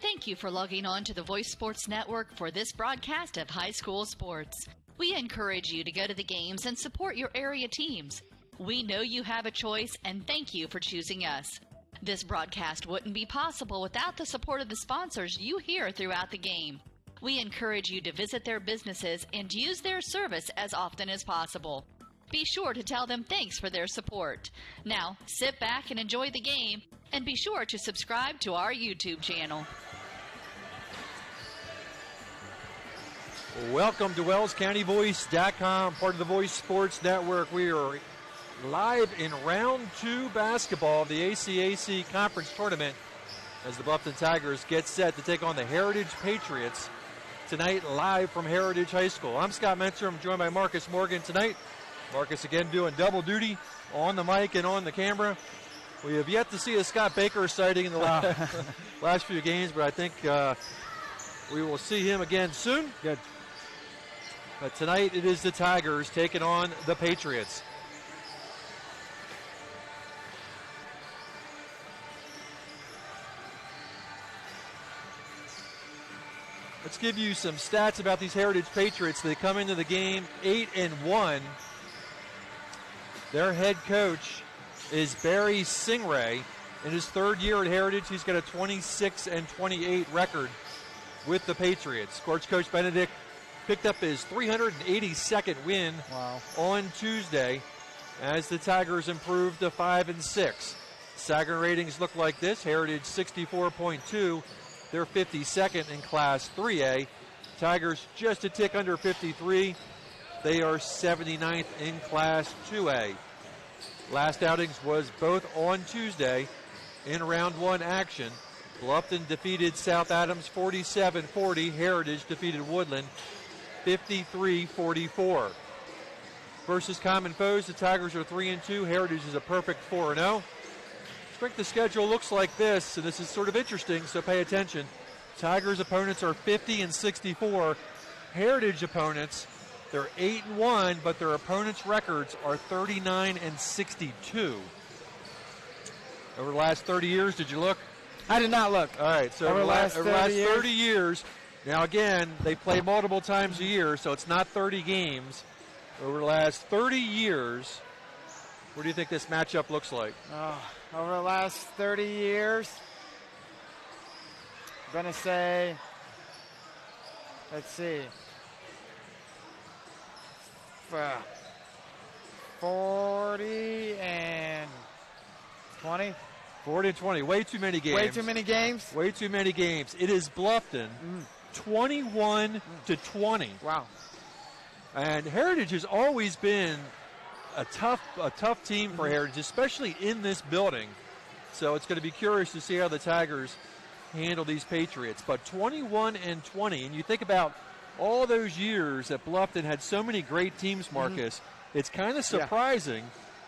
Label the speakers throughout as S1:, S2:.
S1: Thank you for logging on to the Voice Sports Network for this broadcast of high school sports. We encourage you to go to the games and support your area teams. We know you have a choice, and thank you for choosing us. This broadcast wouldn't be possible without the support of the sponsors you hear throughout the game. We encourage you to visit their businesses and use their service as often as possible. Be sure to tell them thanks for their support. Now, sit back and enjoy the game, and be sure to subscribe to our YouTube channel.
S2: Welcome to WellsCountyVoice.com, part of the Voice Sports Network. We are live in round 2 basketball of the ACAC Conference Tournament as the Bluffton Tigers get set to take on the Heritage Patriots tonight, live from Heritage High School. I'm Scott Metzer. I'm joined by Marcus Morgan tonight. Marcus again doing double duty on the mic and on the camera. We have yet to see a Scott Baker sighting in the last few games, but I think we will see him again soon.
S3: Good.
S2: But tonight it is the Tigers taking on the Patriots. Let's give you some stats about these Heritage Patriots. They come into the game 8-1. Their head coach is Barry Singray. In his third year at Heritage, he's got a 26-28 record with the Patriots. Of course, Coach Benedict picked up his 382nd win on Tuesday as the Tigers improved to 5-6. Sagarin ratings look like this. Heritage 64.2. They're 52nd in Class 3A. Tigers just a tick under 53. They are 79th in Class 2A. Last outings was both on Tuesday in round 1 action. Bluffton defeated South Adams 47-40. Heritage defeated Woodland 53-44. Versus common foes, the Tigers are 3-2. Heritage is a perfect 4-0. Strength of schedule looks like this, and this is sort of interesting, so pay attention. Tigers' opponents are 50-64. Heritage opponents, they're 8-1, but their opponents' records are 39-62. Over the last 30 years, did you look?
S3: I did not look.
S2: All right, so over the last 30 years, now again, they play multiple times a year, so it's not 30 games. Over the last 30 years, what do you think this matchup looks like?
S3: Over the last 30 years, I'm going to say, let's see, 40-20.
S2: 40-20, way too many games.
S3: Way too many games?
S2: Way too many games. It is Bluffton, 21-20.
S3: Wow.
S2: And Heritage has always been a tough team for Heritage, especially in this building. So it's going to be curious to see how the Tigers handle these Patriots. But 21-20, and you think about all those years that Bluffton had so many great teams, Marcus, it's kind of surprising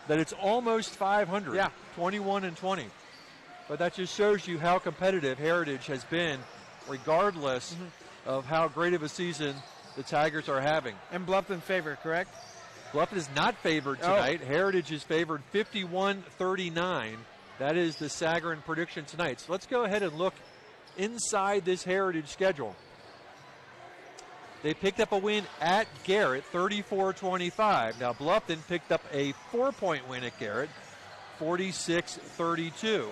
S2: that it's almost 500, 21-20. But that just shows you how competitive Heritage has been, regardless of how great of a season the Tigers are having.
S3: And Bluffton favored, correct?
S2: Bluffton is not favored tonight. Heritage is favored 51-39. That is the Sagarin prediction tonight. So let's go ahead and look inside this Heritage schedule. They picked up a win at Garrett, 34-25. Now Bluffton picked up a 4-point win at Garrett, 46-32.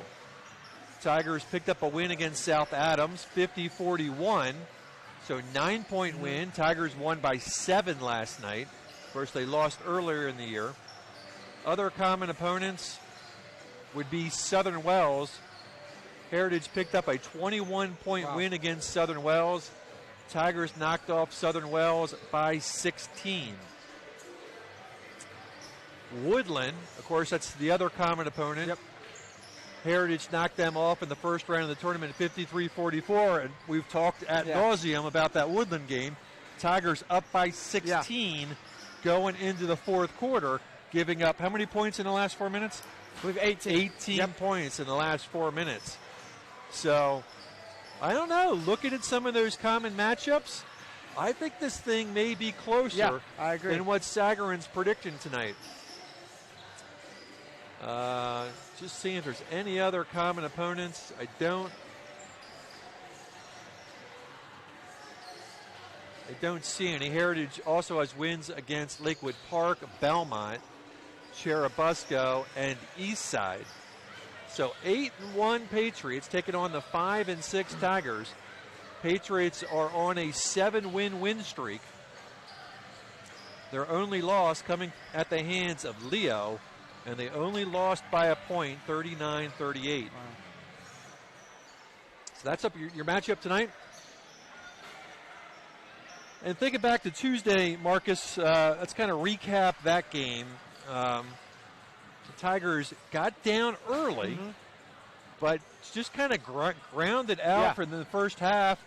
S2: Tigers picked up a win against South Adams, 50-41. So 9-point win. Tigers won by 7 last night. Of course, they lost earlier in the year. Other common opponents would be Southern Wells. Heritage picked up a 21-point win against Southern Wells. Tigers knocked off Southern Wells by 16. Woodland, of course, that's the other common opponent.
S3: Yep.
S2: Heritage knocked them off in the first round of the tournament, 53-44, and we've talked ad nauseum about that Woodland game. Tigers up by 16 going into the fourth quarter, giving up how many points in the last 4 minutes?
S3: We've 18
S2: points in the last 4 minutes. So, I don't know. Looking at some of those common matchups, I think this thing may be closer
S3: I agree.
S2: than what Sagarin's predicting tonight. Just seeing if there's any other common opponents. I don't I don't see any. Heritage also has wins against Lakewood Park, Belmont, Cherubusco, and Eastside. So 8-1 Patriots taking on the 5-6 Tigers. Patriots are on a 7-win win streak. Their only loss coming at the hands of Leo, and they only lost by a point, 39-38. Wow. So that's up your matchup tonight. And thinking back to Tuesday, Marcus, let's kind of recap that game. The Tigers got down early, but just kind of grounded out for the first half,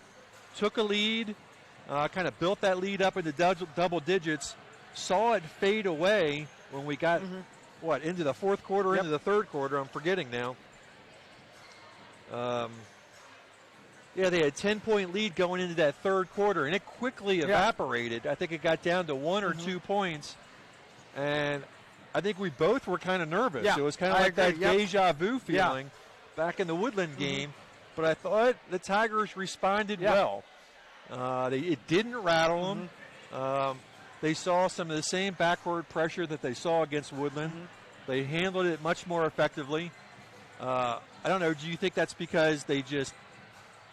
S2: took a lead, kind of built that lead up into double digits, saw it fade away when we got, into the fourth quarter, into the third quarter. I'm forgetting now. They had a 10-point lead going into that third quarter, and it quickly evaporated. I think it got down to 1 or 2 points, and I think we both were kind of nervous.
S3: Yeah,
S2: it was kind of like that deja vu feeling back in the Woodland game, but I thought the Tigers responded well. It didn't rattle them. They saw some of the same backward pressure that they saw against Woodland. They handled it much more effectively. I don't know, do you think that's because they just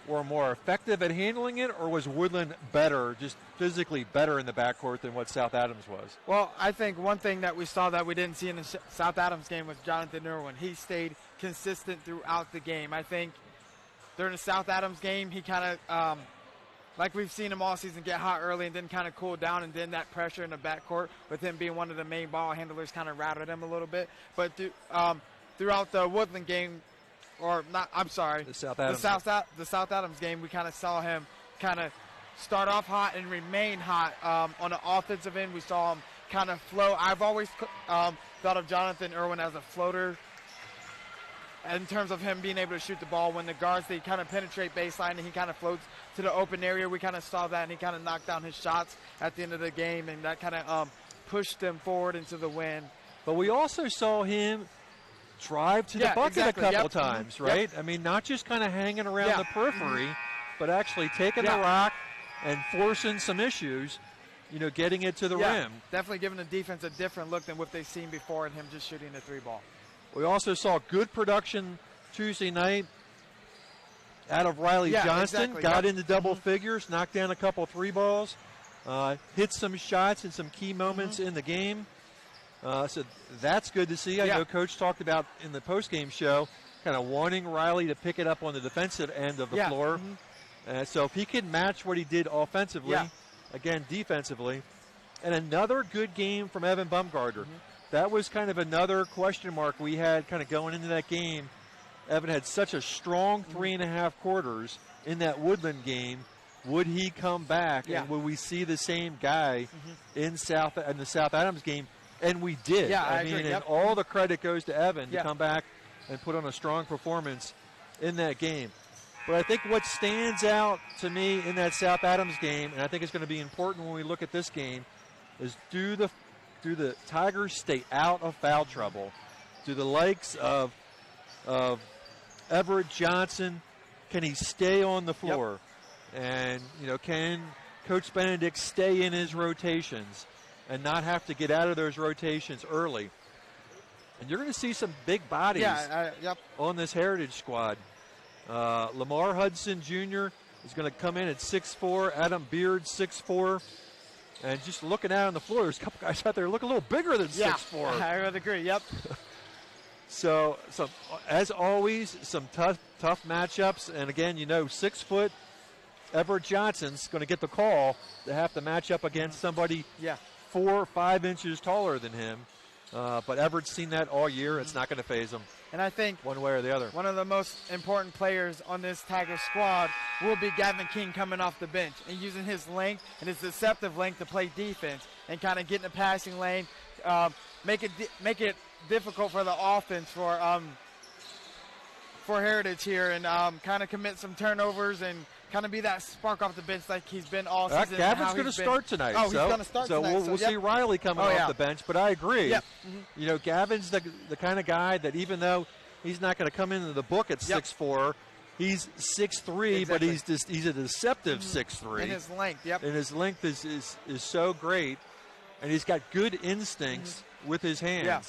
S2: were more effective at handling it, or was Woodland better, just physically better in the backcourt than what South Adams was?
S3: Well, I think one thing that we saw that we didn't see in the South Adams game was Jonathan Irwin. He stayed consistent throughout the game. I think during the South Adams game, he kind of, like we've seen him all season, get hot early and then kind of cool down, and then that pressure in the backcourt with him being one of the main ball handlers kind of rattled him a little bit. But throughout the Woodland game, the South Adams game, we kind of saw him kind of start off hot and remain hot. On the offensive end, we saw him kind of flow. I've always thought of Jonathan Irwin as a floater in terms of him being able to shoot the ball. When the guards, they kind of penetrate baseline and he kind of floats to the open area. We kind of saw that, and he kind of knocked down his shots at the end of the game, and that kind of pushed them forward into the win.
S2: But we also saw him drive to the bucket a couple times, right? I mean, not just kind of hanging around the periphery, but actually taking the rock and forcing some issues, getting it to the rim.
S3: Definitely giving the defense a different look than what they've seen before in him just shooting the 3-ball.
S2: We also saw good production Tuesday night out of Riley Johnston. Got into double figures, knocked down a couple 3-balls, hit some shots in some key moments in the game. So that's good to see. I know Coach talked about in the postgame show kind of wanting Riley to pick it up on the defensive end of the floor. So if he can match what he did offensively, again, defensively, and another good game from Evan Bumgarner. That was kind of another question mark we had kind of going into that game. Evan had such a strong 3.5 quarters in that Woodland game. Would he come back, and would we see the same guy in the South Adams game? And we did. I mean, and all the credit goes to Evan to come back and put on a strong performance in that game. But I think what stands out to me in that South Adams game, and I think it's going to be important when we look at this game, is do the Tigers stay out of foul trouble? Do the likes of Everett Johnson, can he stay on the floor? And, can Coach Benedict stay in his rotations and not have to get out of those rotations early? And you're going to see some big bodies on this Heritage squad. Lamar Hudson Jr. is going to come in at 6'4", Adam Beard 6'4", and just looking out on the floor, there's a couple guys out there look a little bigger than 6'4".
S3: I would agree.
S2: So as always, some tough matchups, and again, 6 foot Everett Johnson's going to get the call to have to match up against somebody 4 or 5 inches taller than him. But Everett's seen that all year. It's not going to phase him.
S3: And I think
S2: one way or the other.
S3: One of the most important players on this Tiger squad will be Gavin King coming off the bench and using his length and his deceptive length to play defense and kind of get in the passing lane, make it difficult for the offense for Heritage here, and kind of commit some turnovers and kind of be that spark off the bench like he's been all season.
S2: Gavin's going to start tonight.
S3: He's going to start tonight.
S2: So we'll see Riley coming off the bench, but I agree. Gavin's the kind of guy that even though he's not going to come into the book at 6'4", He's 6'3",
S3: Exactly.
S2: but he's a deceptive 6'3".
S3: And his length, yep.
S2: And his length is so great, and he's got good instincts with his hands.
S3: Yeah.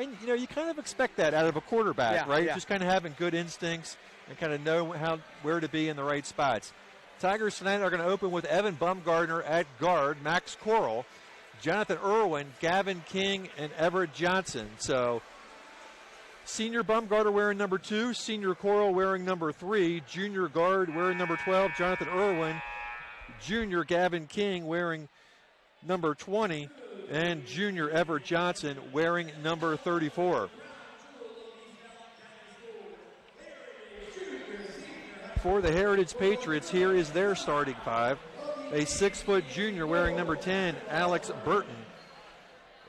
S2: And, you kind of expect that out of a quarterback,
S3: Yeah,
S2: right?
S3: yeah.
S2: Just kind of having good instincts and kind of know where to be in the right spots. Tigers tonight are going to open with Evan Bumgardner at guard, Max Coral, Jonathan Irwin, Gavin King, and Everett Johnson. So senior Bumgardner wearing number 2, senior Coral wearing number 3, junior guard wearing number 12, Jonathan Irwin, junior Gavin King wearing number 20, and junior Everett Johnson wearing number 34. For the Heritage Patriots, here is their starting 5. A 6-foot junior wearing number 10, Alex Burton.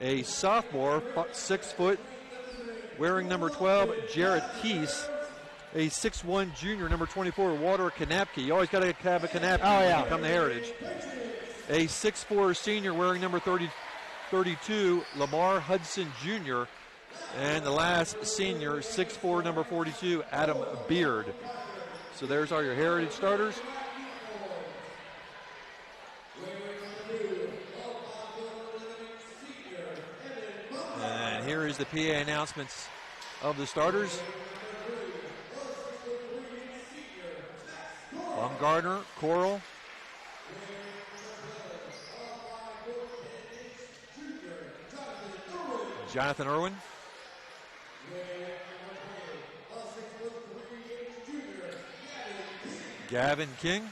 S2: A sophomore, 6 foot, wearing number 12, Jarrett Keese. A 6'1 junior, number 24, Walter Kanapke. You always got to have a Kanapke when you come to Heritage. A 6'4 senior wearing number 32, Lamar Hudson Jr. And the last senior, 6'4", number 42, Adam Beard. So there's all your Heritage starters. And here is the PA announcements of the starters. Bumgardner, Coral, Jonathan Irwin, Gavin King,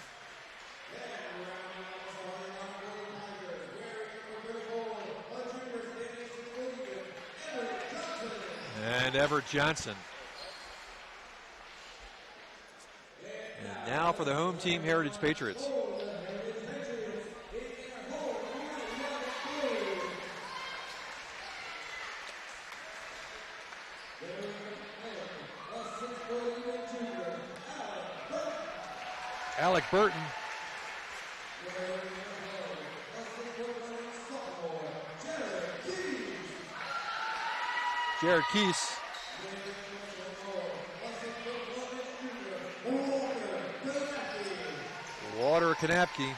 S2: and Everett Johnson. And now for the home team, Heritage Patriots. Alec Burton. Jared Keese. Walter Kanapke.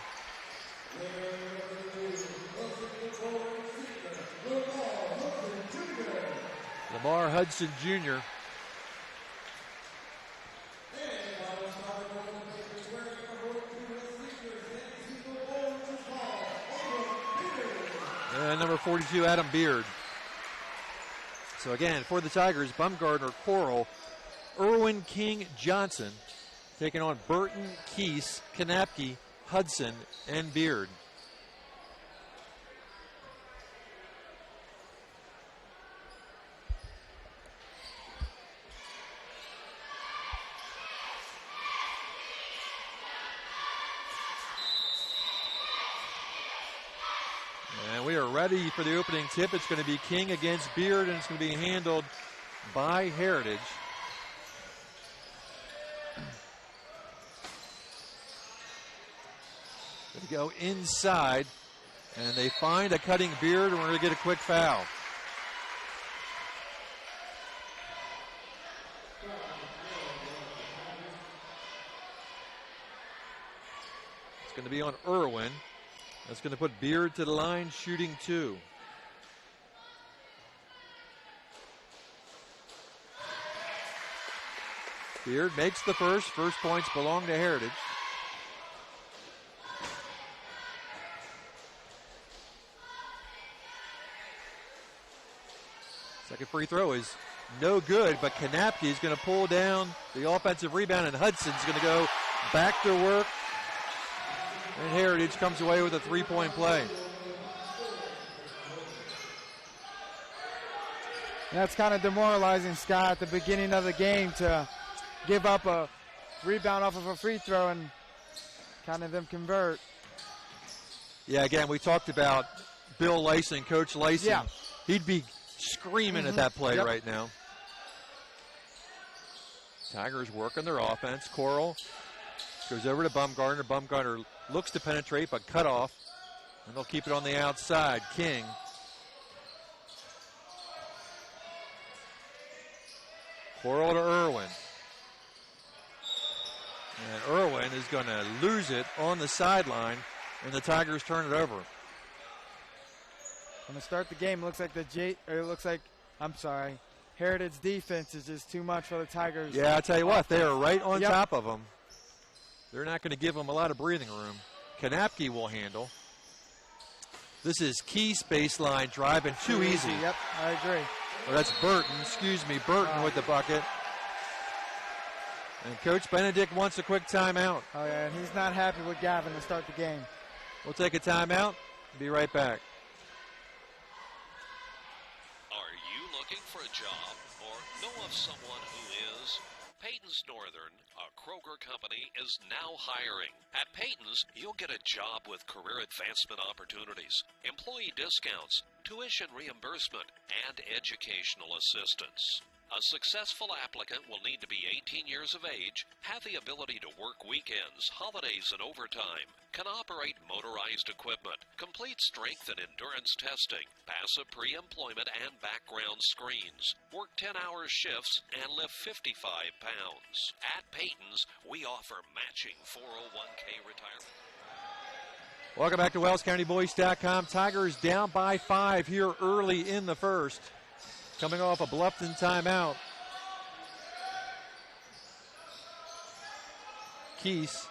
S2: Lamar Hudson Jr. And number 42, Adam Beard. So again, for the Tigers, Bumgardner, Coral, Irwin, King, Johnson, taking on Burton, Keese, Kanapke, Hudson, and Beard. And we are ready for the opening tip. It's going to be King against Beard, and it's going to be handled by Heritage. They go inside, and they find a cutting Beard, and we're going to get a quick foul. It's going to be on Irwin. That's going to put Beard to the line, shooting 2. Beard makes the first. First points belong to Heritage. Second free throw is no good, but Kanapke is going to pull down the offensive rebound, and Hudson's going to go back to work. And Heritage comes away with a 3-point play.
S3: That's kind of demoralizing, Scott, at the beginning of the game to give up a rebound off of a free throw and kind of them convert.
S2: Yeah, again, we talked about Bill Lyson, Coach Lyson.
S3: Yeah.
S2: He'd be screaming at that play right now. Tigers working their offense. Coral goes over to Bumgardner. Bumgardner looks to penetrate, but cut off. And they'll keep it on the outside. King. Coral to Irwin. line is going to lose it on the sideline, and the Tigers turn it over.
S3: Going to start the game. Looks like Heritage defense is just too much for the Tigers.
S2: Yeah, I tell you what, they are right on top of them. They're not going to give them a lot of breathing room. Kanapke will handle. This is Keese baseline driving too easy.
S3: Yep, I agree.
S2: Well, that's Burton, Burton with the bucket. And Coach Benedict wants a quick timeout.
S3: Oh, yeah, and he's not happy with Gavin to start the game.
S2: We'll take a timeout. Be right back.
S4: Are you looking for a job or know of someone who is? Peyton's Northern, a Kroger company, is now hiring. At Peyton's, you'll get a job with career advancement opportunities, employee discounts, tuition reimbursement, and educational assistance. A successful applicant will need to be 18 years of age, have the ability to work weekends, holidays, and overtime, can operate motorized equipment, complete strength and endurance testing, pass a pre-employment and background screens, work 10-hour shifts, and lift 55 pounds. At Peyton's, we offer matching 401k retirement.
S2: Welcome back to WellsCountyVoice.com. Tigers down by 5 here early in the first. Coming off a Bluffton timeout. Keese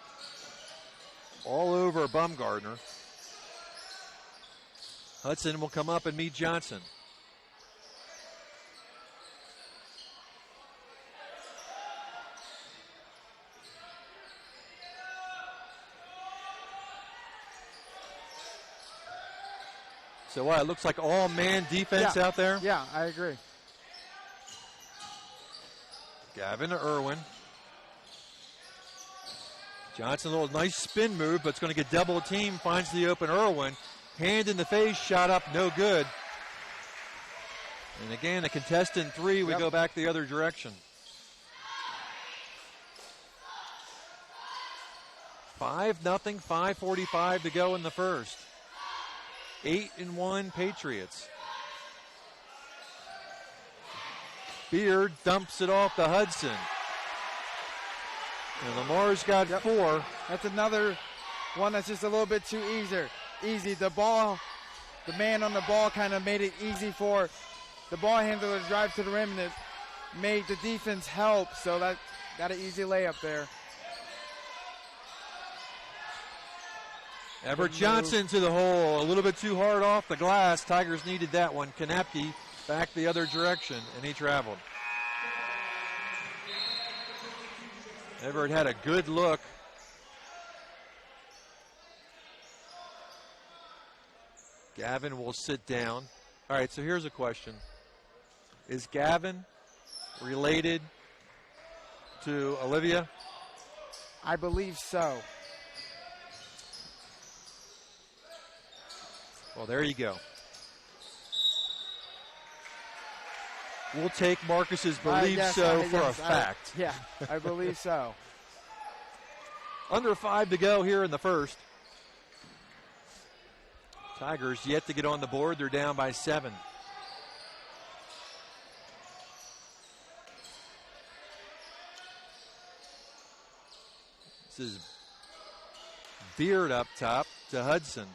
S2: all over Bumgardner. Hudson will come up and meet Johnson. So what, it looks like all-man defense out there?
S3: Yeah, I agree.
S2: Gavin to Irwin. Johnson, a little nice spin move, but it's going to get double team, finds the open Irwin. Hand in the face, shot up, no good. And again, a contestant three, we go back the other direction. 5-0, 5:45 to go in the first. 8-1 Patriots. Beard dumps it off to Hudson. And Lamar's got 4.
S3: That's another one that's just a little bit too easy. The man on the ball kind of made it easy for the ball handler to drive to the rim, and it made the defense help. So that got an easy layup there.
S2: Everett Johnson to the hole, a little bit too hard off the glass. Tigers needed that one. Kanapke back the other direction, and he traveled. Everett had a good look. Gavin will sit down. All right, so here's a question. Is Gavin related to Olivia?
S3: I believe so.
S2: Well, there you go. We'll take Marcus's believe so for a fact.
S3: Yeah, I believe so.
S2: Under 5 to go here in the first. Tigers yet to get on the board. They're down by 7. This is Beard up top to Hudson.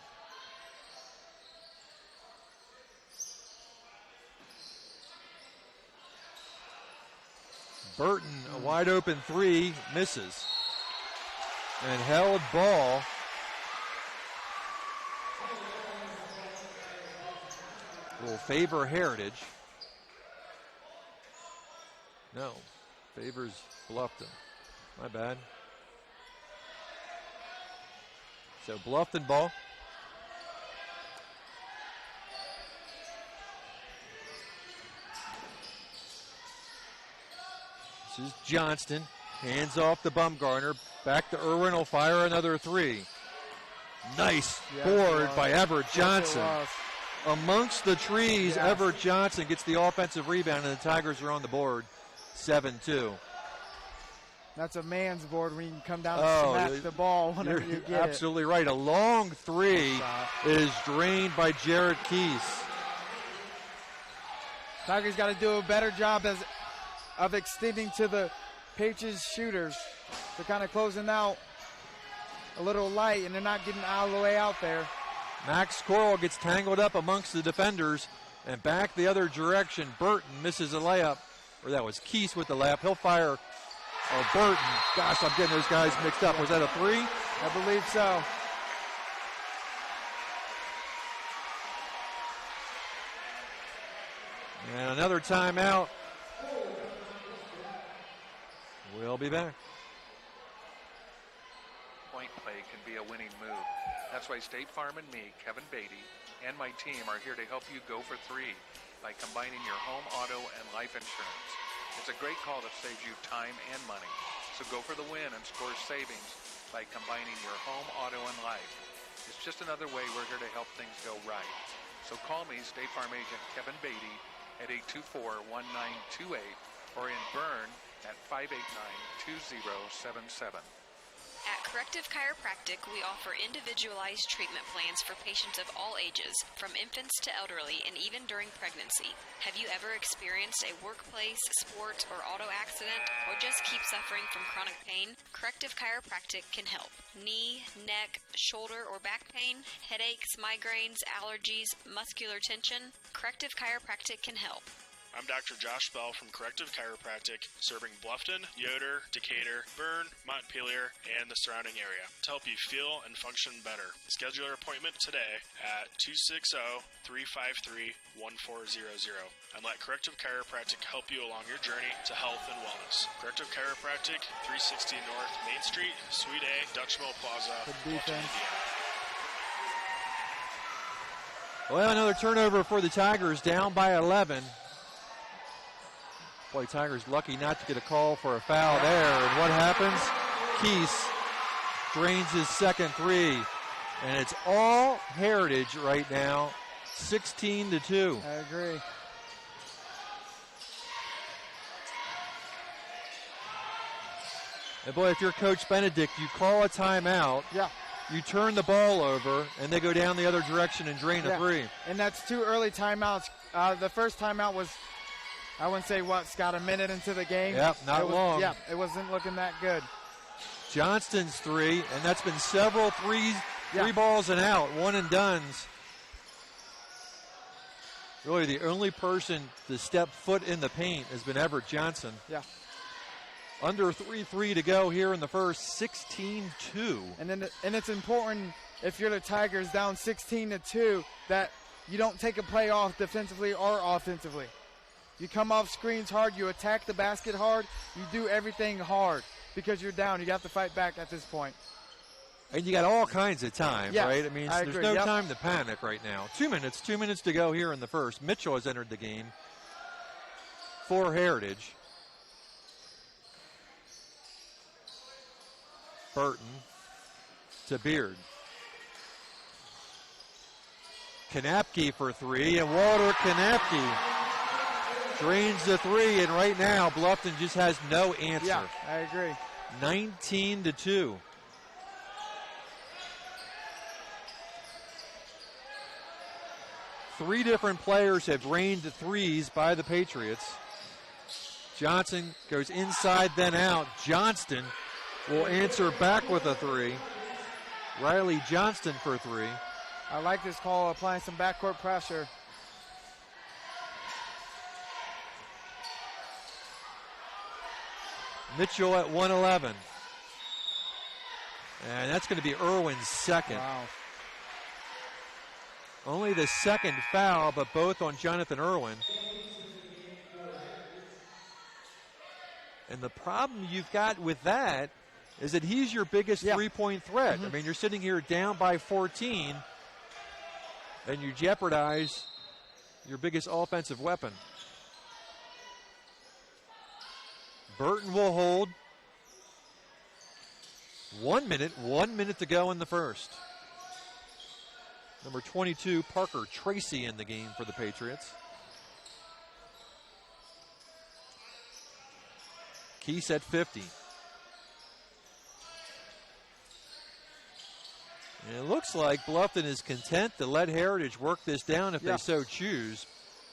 S2: Burton, a wide open 3, misses. And held ball. Will favor Heritage. No, favors Bluffton. My bad. So Bluffton ball. This is Johnston. Hands off to Bumgarner. Back to Irwin. Will fire another 3. Nice board by Everett Johnson. Amongst the trees, Everett Johnson gets the offensive rebound, and the Tigers are on the board. 7-2.
S3: That's a man's board when you can come down and smash the ball whenever you get it.
S2: Absolutely right. A long 3 is drained by Jarrett Keese.
S3: Tigers got to do a better job of extending to the Patriots shooters. They're kind of closing out a little light, and they're not getting all the way out there.
S2: Max Coral gets tangled up amongst the defenders and back the other direction. Burton misses a layup, or that was Keese with the layup. He'll fire. Oh, Burton. Gosh, I'm getting those guys mixed up. Was that a three?
S3: I believe so.
S2: And another timeout. We'll be back.
S5: Point play can be a winning move. That's why State Farm and me, Kevin Beatty, and my team are here to help you go for three by combining your home, auto, and life insurance. It's a great call that saves you time and money. So go for the win and score savings by combining your home, auto, and life. It's just another way we're here to help things go right. So call me, State Farm agent Kevin Beatty, at 824-1928 or in Bern at 589-2077.
S6: At Corrective Chiropractic, we offer individualized treatment plans for patients of all ages, from infants to elderly, and even during pregnancy. Have you ever experienced a workplace, sport, or auto accident, or just keep suffering from chronic pain? Corrective Chiropractic can help. Knee, neck, shoulder, or back pain, headaches, migraines, allergies, muscular tension. Corrective Chiropractic can help.
S7: I'm Dr. Josh Bell from Corrective Chiropractic, serving Bluffton, Yoder, Decatur, Bern, Montpelier, and the surrounding area to help you feel and function better. Schedule your appointment today at 260-353-1400 and let Corrective Chiropractic help you along your journey to health and wellness. Corrective Chiropractic, 360 North Main Street, Suite A, Dutch Mill Plaza, Bluffton, Indiana.
S2: Well, another turnover for the Tigers, down by 11. Boy, Tigers lucky not to get a call for a foul there. And what happens? Keese drains his second three. And it's all Heritage right now, 16-2.
S3: I agree.
S2: And boy, if you're Coach Benedict, you call a timeout.
S3: Yeah.
S2: You turn the ball over, and they go down the other direction and drain a three.
S3: And that's two early timeouts. The first timeout was, I wouldn't say Scott, a minute into the game.
S2: Yep, not long.
S3: Yeah, it wasn't looking that good.
S2: Johnston's three, and that's been several three balls and out, one and dones. Really, the only person to step foot in the paint has been Everett Johnson.
S3: Yeah.
S2: Under 3-3 to go here in the first, 16-2.
S3: And it's important, if you're the Tigers down 16-2, that you don't take a play off defensively or offensively. You come off screens hard, you attack the basket hard, you do everything hard because you're down. You got to fight back at this point.
S2: And you got all kinds of time, right? I mean, there's
S3: agree.
S2: no time to panic right now. 2 minutes to go here in the first. Mitchell has entered the game for Heritage. Burton to Beard. Kanapke for three, and Walter Kanapke drains the three, and right now Bluffton just has no answer.
S3: Yeah, I agree.
S2: 19-2. Three different players have rained threes by the Patriots. Johnson goes inside, then out. Johnston will answer back with a three. Riley Johnston for three.
S3: I like this call, applying some backcourt pressure.
S2: Mitchell at 111. And that's going to be Irwin's second.
S3: Wow.
S2: Only the second foul, but both on Jonathan Irwin. And the problem you've got with that is that he's your biggest three-point threat. I mean, you're sitting here down by 14, and you jeopardize your biggest offensive weapon. Burton will hold. 1 minute to go in the first. Number 22, Parker Tracy, in the game for the Patriots. Keese at 50. And it looks like Bluffton is content to let Heritage work this down if they so choose.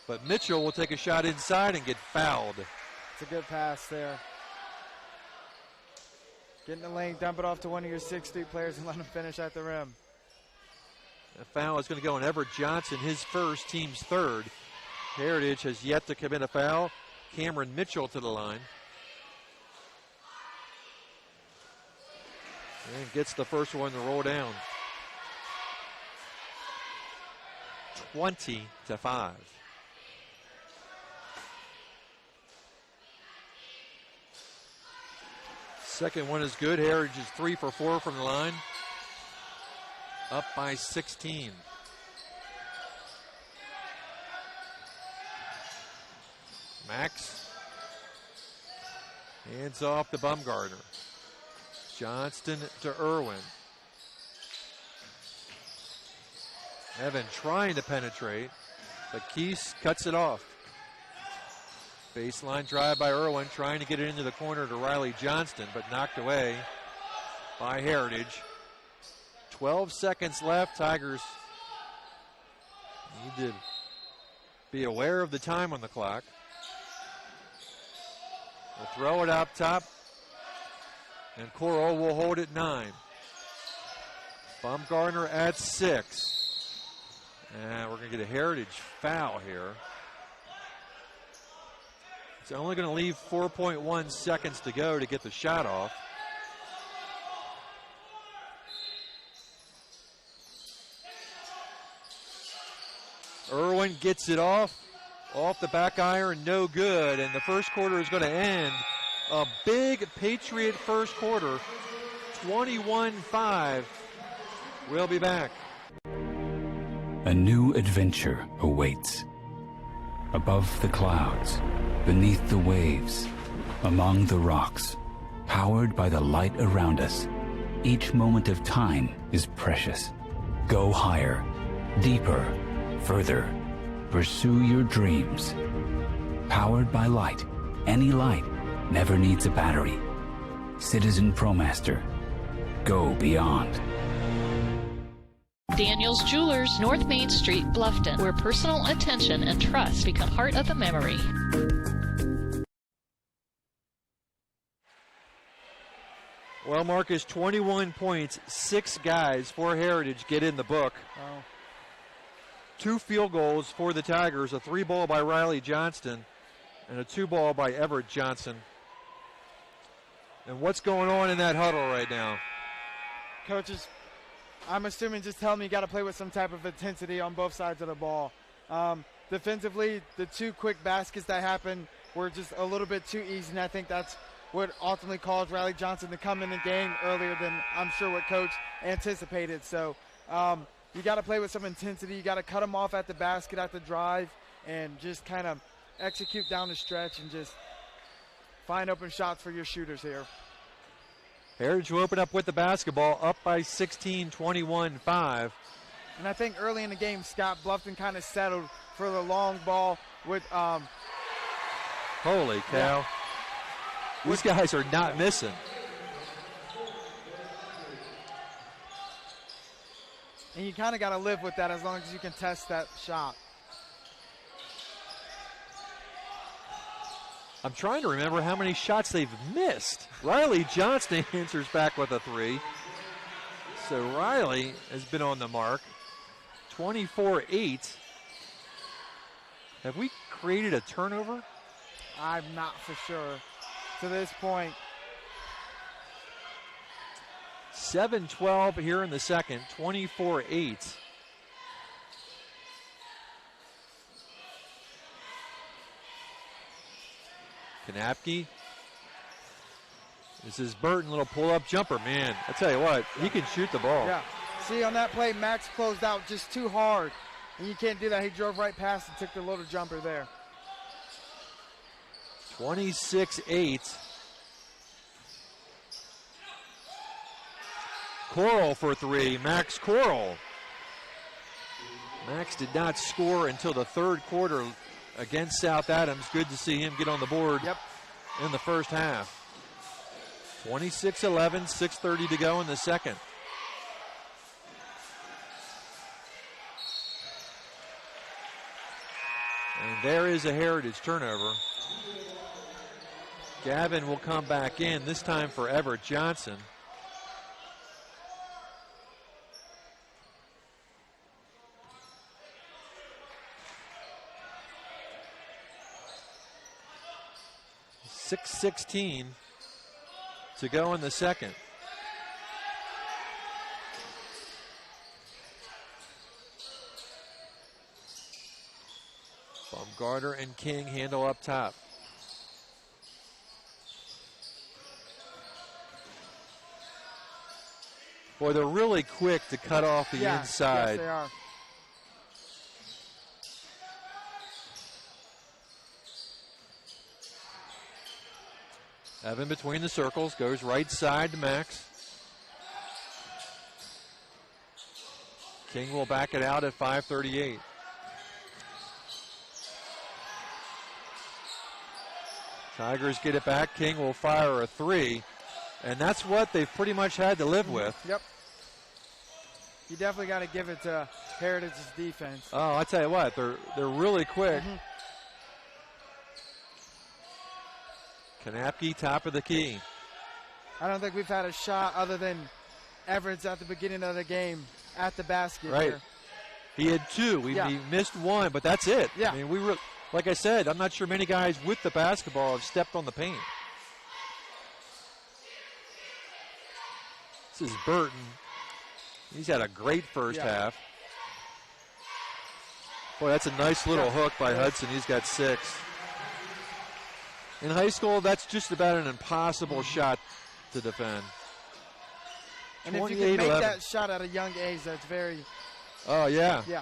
S2: But Mitchell will take a shot inside and get fouled.
S3: It's a good pass there. Get in the lane, dump it off to one of your 6'3" players and let them finish at the rim.
S2: The foul is going to go on Everett Johnson, his first, team's third. Heritage has yet to commit a foul. Cameron Mitchell to the line. And gets the first one to roll down. 20-5. Second one is good. Heritage is 3 for 4 from the line. Up by 16. Max hands off to Bumgarner. Johnston to Irwin. Evan trying to penetrate, but Keese cuts it off. Baseline drive by Irwin, trying to get it into the corner to Riley Johnston, but knocked away by Heritage. 12 seconds left. Tigers need to be aware of the time on the clock. We'll throw it up top, and Coral will hold it 9. Bumgarner at 6. And we're going to get a Heritage foul here. It's only going to leave 4.1 seconds to go to get the shot off. Irwin gets it off the back iron, no good. And the first quarter is going to end a big Patriot first quarter, 21-5. We'll be back.
S8: A new adventure awaits. Above the clouds, beneath the waves, among the rocks, powered by the light around us, each moment of time is precious. Go higher, deeper, further. Pursue your dreams. Powered by light. Any light never needs a battery. Citizen ProMaster. Go beyond.
S1: Daniel's Jewelers, North Main Street, Bluffton, where personal attention and trust become part of the memory.
S2: Well, Marcus, 21 points, 6 guys for Heritage get in the book.
S3: Wow.
S2: 2 field goals for the Tigers, a 3-ball by Riley Johnston and a 2-ball by Everett Johnson. And what's going on in that huddle right now?
S3: Coaches, I'm assuming just tell me you got to play with some type of intensity on both sides of the ball. Defensively, the 2 quick baskets that happened were just a little bit too easy, and I think that's what ultimately caused Riley Johnson to come in the game earlier than I'm sure what Coach anticipated. So you got to play with some intensity. You got to cut them off at the basket, at the drive, and just kind of execute down the stretch and just find open shots for your shooters here.
S2: Heritage will open up with the basketball, up by 16, 21-5.
S3: And I think early in the game, Scott, Bluffton kind of settled for the long ball with
S2: Holy cow. Yeah. These guys are not missing.
S3: And you kind of got to live with that as long as you can test that shot.
S2: I'm trying to remember how many shots they've missed. Riley Johnston answers back with a 3. So Riley has been on the mark. 24-8. Have we created a turnover?
S3: I'm not for sure to this point.
S2: 7-12 here in the second, 24-8. Kanapke. This is Burton, little pull-up jumper. Man, I tell you what, he can shoot the ball.
S3: Yeah. See, on that play, Max closed out just too hard. And you can't do that. He drove right past and took the little jumper there.
S2: 26-8. Coral for 3. Max Coral. Max did not score until the third quarter against South Adams. Good to see him get on the board in the first half. 26-11, 6:30 to go in the second. And there is a Heritage turnover. Gavin will come back in, this time for Everett Johnson. .616 to go in the second. Baumgartner and King handle up top. Boy, they're really quick to cut off the inside.
S3: Yes, they are.
S2: Evan between the circles, goes right side to Max. King will back it out at 5:38. Tigers get it back. King will fire a three. And that's what they've pretty much had to live with.
S3: Yep. You definitely got to give it to Heritage's defense.
S2: Oh, I tell you what, they're really quick. Kanapke, top of the key.
S3: I don't think we've had a shot other than Everett's at the beginning of the game at the basket.
S2: Right.
S3: Here.
S2: He had two. He missed one, but that's it.
S3: Yeah.
S2: I mean, we were, like I said, I'm not sure many guys with the basketball have stepped on the paint. This is Burton. He's had a great first half. Boy, that's a nice little hook by Hudson. He's got 6. In high school, that's just about an impossible shot to defend.
S3: And if you can make that shot at a young age, that's very...
S2: Oh, yeah.
S3: Yeah.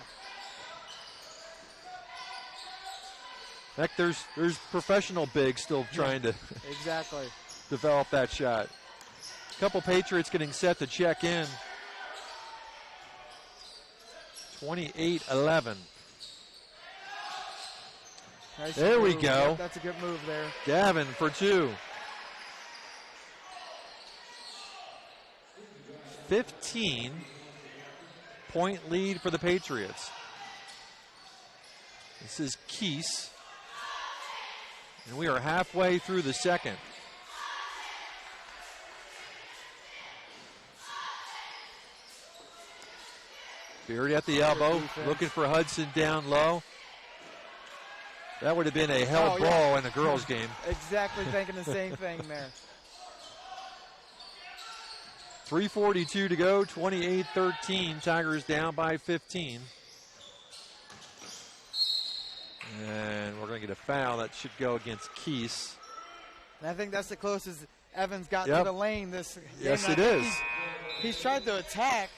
S2: Heck, there's professional bigs still trying to
S3: exactly
S2: develop that shot. A couple Patriots getting set to check in. 28-11.
S3: Nice
S2: there
S3: move.
S2: we go.
S3: Yep, that's a good move there.
S2: Gavin for 2. 15-point lead for the Patriots. This is Keese. And we are halfway through the second. Beard at the elbow, looking for Hudson down low. That would have been a hell brawl in a girls' game.
S3: Exactly thinking the same thing there.
S2: 3:42 to go, 28-13. Tigers down by 15. And we're going to get a foul that should go against Keese.
S3: And I think that's the closest Evans got to the lane this game.
S2: Yes, it is.
S3: He's tried to attack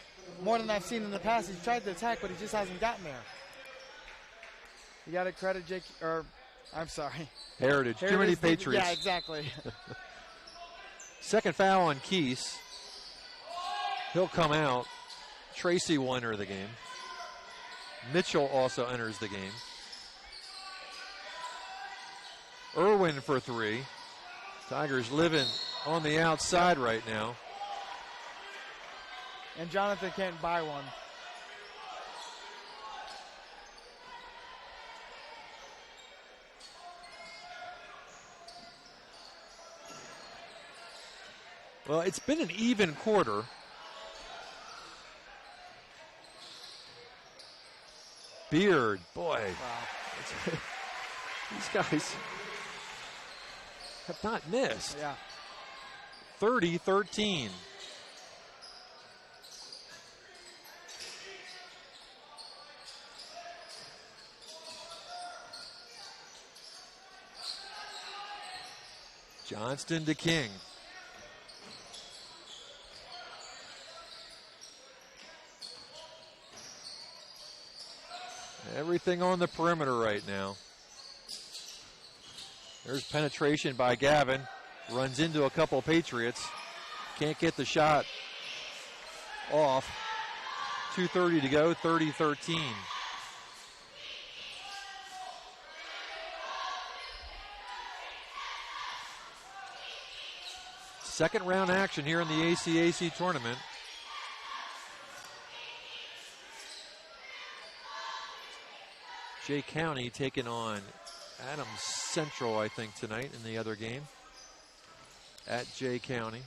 S3: more than I've seen in the past. He's tried to attack, but he just hasn't gotten there. You got to credit
S2: Heritage. Too many Patriots.
S3: Yeah, exactly.
S2: Second foul on Keese. He'll come out. Tracy will enter the game. Mitchell also enters the game. Irwin for 3. Tigers living on the outside right now.
S3: And Jonathan can't buy one.
S2: Well, it's been an even quarter. Beard, boy.
S3: Wow.
S2: These guys have not missed.
S3: Yeah.
S2: 30-13. Johnston to King. Everything on the perimeter right now. There's penetration by Gavin. Runs into a couple Patriots. Can't get the shot off. 2:30 to go, 30-13. Second round action here in the ACAC tournament. Jay County taking on Adams Central, I think, tonight in the other game. at Jay County.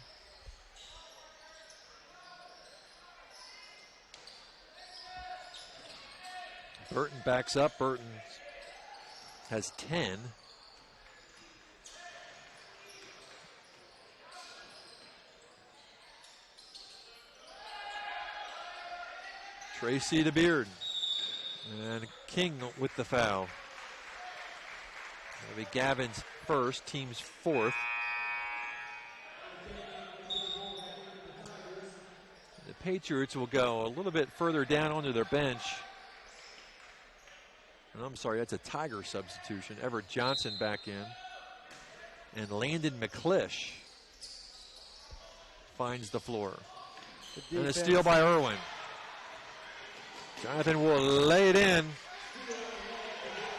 S2: Burton backs up. Burton has 10. Tracy to Beard. And King with the foul. That'll be Gavin's first, team's fourth. The Patriots will go a little bit further down onto their bench. And I'm sorry, that's a Tiger substitution. Everett Johnson back in. And Landon McClish finds the floor. And a steal by Irwin. Jonathan will lay it in.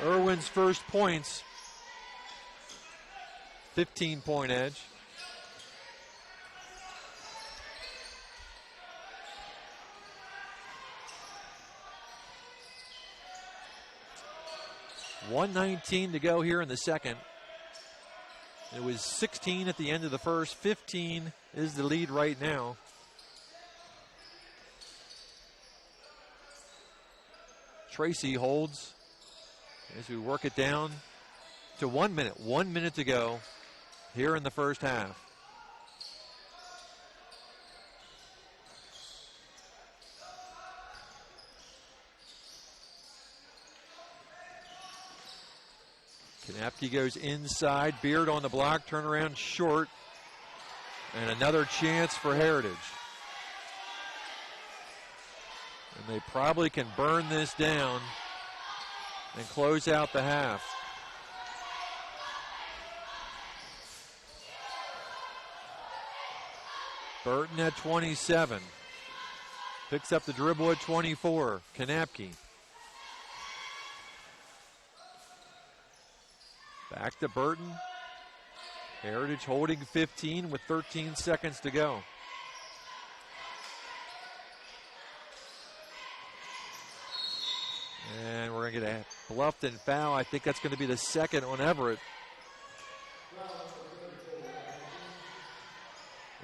S2: Irwin's first points. 15-point edge. .119 to go here in the second. It was 16 at the end of the first. 15 is the lead right now. Tracy holds as we work it down to 1 minute. 1 minute to go here in the first half. Kanapke goes inside. Beard on the block. Turnaround short. And another chance for Heritage. And they probably can burn this down and close out the half. Burton at 27. Picks up the dribble at 24. Kanapke. Back to Burton. Heritage holding 15 with 13 seconds to go. And we're going to get a Bluffton foul. I think that's going to be the second on Everett.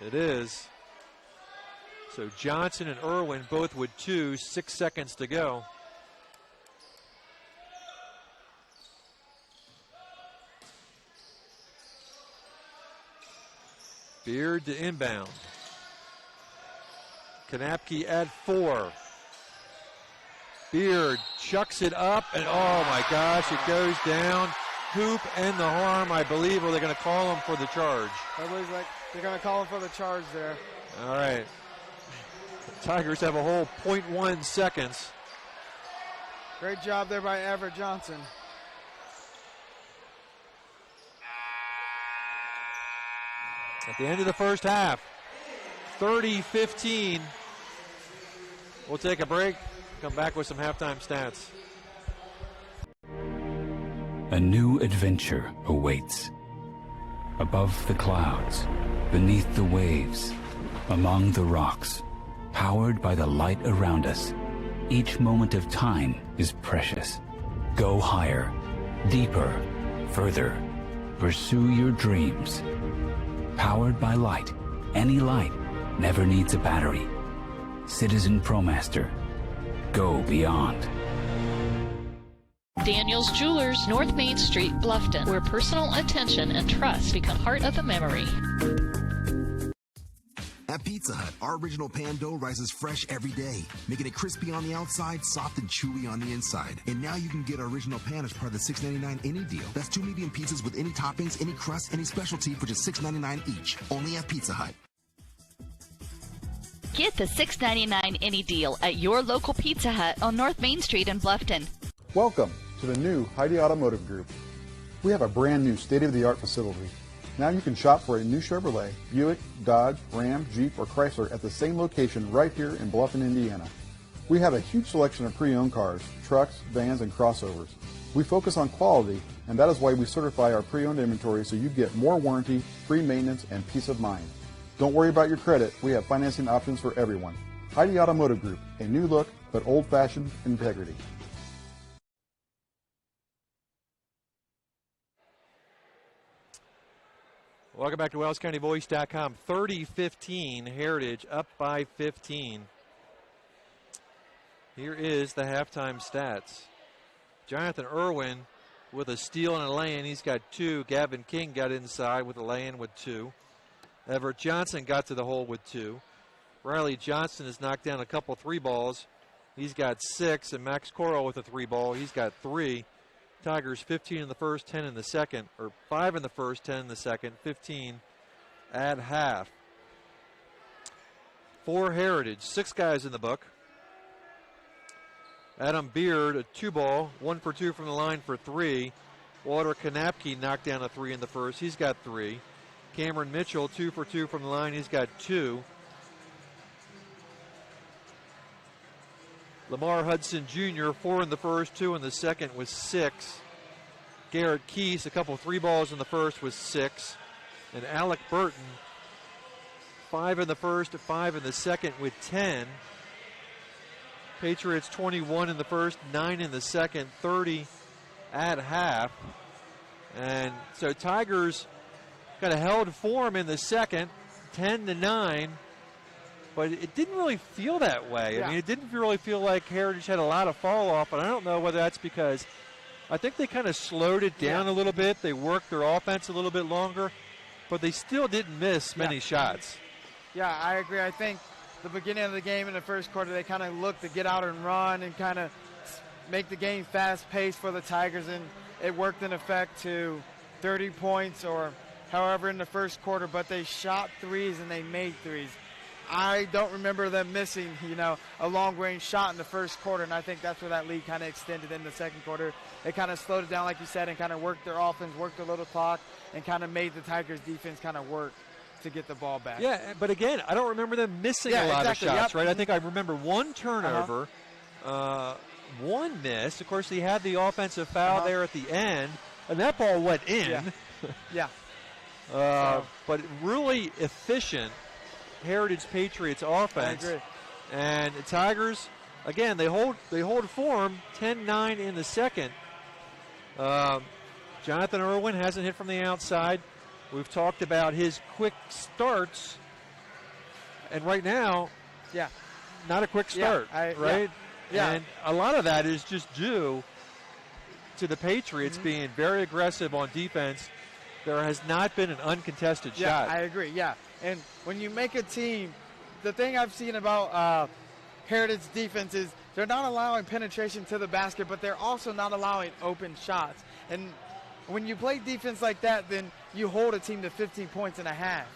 S2: It is. So Johnson and Irwin both with 2, 6 seconds to go. Beard to inbound. Kanapke at 4. Beard chucks it up, and oh my gosh, it goes down. Hoop and the harm, I believe, or they're going to call him for the charge.
S3: I believe they're going to call him for the charge there.
S2: All right. The Tigers have a whole 0.1 seconds.
S3: Great job there by Everett Johnson.
S2: At the end of the first half, 30-15. We'll take a break, come back with some halftime stats.
S8: A new adventure awaits. Above the clouds, beneath the waves, among the rocks, powered by the light around us, each moment of time is precious. Go higher, deeper, further. Pursue your dreams. Powered by light. Any light never needs a battery. Citizen ProMaster. Go beyond.
S1: Daniel's Jewelers, North Main Street, Bluffton, where personal attention and trust become part of the memory.
S9: At Pizza Hut, our original pan dough rises fresh every day, making it crispy on the outside, soft and chewy on the inside. And now you can get our original pan as part of the $6.99 any deal. That's 2 medium pizzas with any toppings, any crust, any specialty for just $6.99 each. Only at Pizza Hut.
S1: Get the $6.99 any deal at your local Pizza Hut on North Main Street in Bluffton.
S10: Welcome to the new Heidi Automotive Group. We have a brand new state-of-the-art facility. Now you can shop for a new Chevrolet, Buick, Dodge, Ram, Jeep, or Chrysler at the same location right here in Bluffton, Indiana. We have a huge selection of pre-owned cars, trucks, vans, and crossovers. We focus on quality, and that is why we certify our pre-owned inventory so you get more warranty, free maintenance, and peace of mind. Don't worry about your credit. We have financing options for everyone. Heidi Automotive Group, a new look, but old-fashioned integrity.
S2: Welcome back to WellsCountyVoice.com. 30-15, Heritage up by 15. Here is the halftime stats. Jonathan Irwin with a steal and a lay-in. He's got 2. Gavin King got inside with a lay-in with 2. Everett Johnson got to the hole with 2. Riley Johnson has knocked down a couple 3 balls. He's got 6. And Max Coral with a 3 ball. He's got 3. Tigers 15 in the first, 10 in the second, or 5 in the first, 10 in the second, 15 at half. For Heritage, 6 guys in the book. Adam Beard, a 2 ball, 1 for 2 from the line for 3. Walter Kanapke knocked down a 3 in the first. He's got 3. Cameron Mitchell, 2 for 2 from the line. He's got 2. Lamar Hudson Jr., 4 in the first, 2 in the second with 6. Garrett Keese, a couple 3 balls in the first with 6. And Alec Burton, 5 in the first, 5 in the second with 10. Patriots 21 in the first, 9 in the second, 30 at half. And so Tigers kind of held form in the second, 10-9. But it didn't really feel that way.
S3: Yeah.
S2: I mean, it didn't really feel like Heritage had a lot of fall off, and I don't know whether that's because I think they kind of slowed it down a little bit. They worked their offense a little bit longer, but they still didn't miss many shots.
S3: Yeah, I agree. I think the beginning of the game in the first quarter, they kind of looked to get out and run and kind of make the game fast-paced for the Tigers, and it worked in effect to 30 points or however in the first quarter, but they shot threes and they made threes. I don't remember them missing, a long-range shot in the first quarter, and I think that's where that lead kind of extended in the second quarter. They kind of slowed it down, like you said, and kind of worked their offense, worked their little clock, and kind of made the Tigers' defense kind of work to get the ball back.
S2: Yeah, but again, I don't remember them missing a lot of shots, right? I think I remember one turnover, one miss. Of course, they had the offensive foul there at the end, and that ball went in. But really efficient Heritage Patriots offense.
S3: I agree.
S2: And the Tigers, again, they hold form, 10-9 in the second. Jonathan Irwin hasn't hit from the outside. We've talked about his quick starts, and right now, not a quick start, right?
S3: Yeah.
S2: And a lot of that is just due to the Patriots being very aggressive on defense. There has not been an uncontested shot.
S3: Yeah, I agree, And when you make a team, the thing I've seen about Heritage defense is they're not allowing penetration to the basket, but they're also not allowing open shots. And when you play defense like that, then you hold a team to 15 points and a half.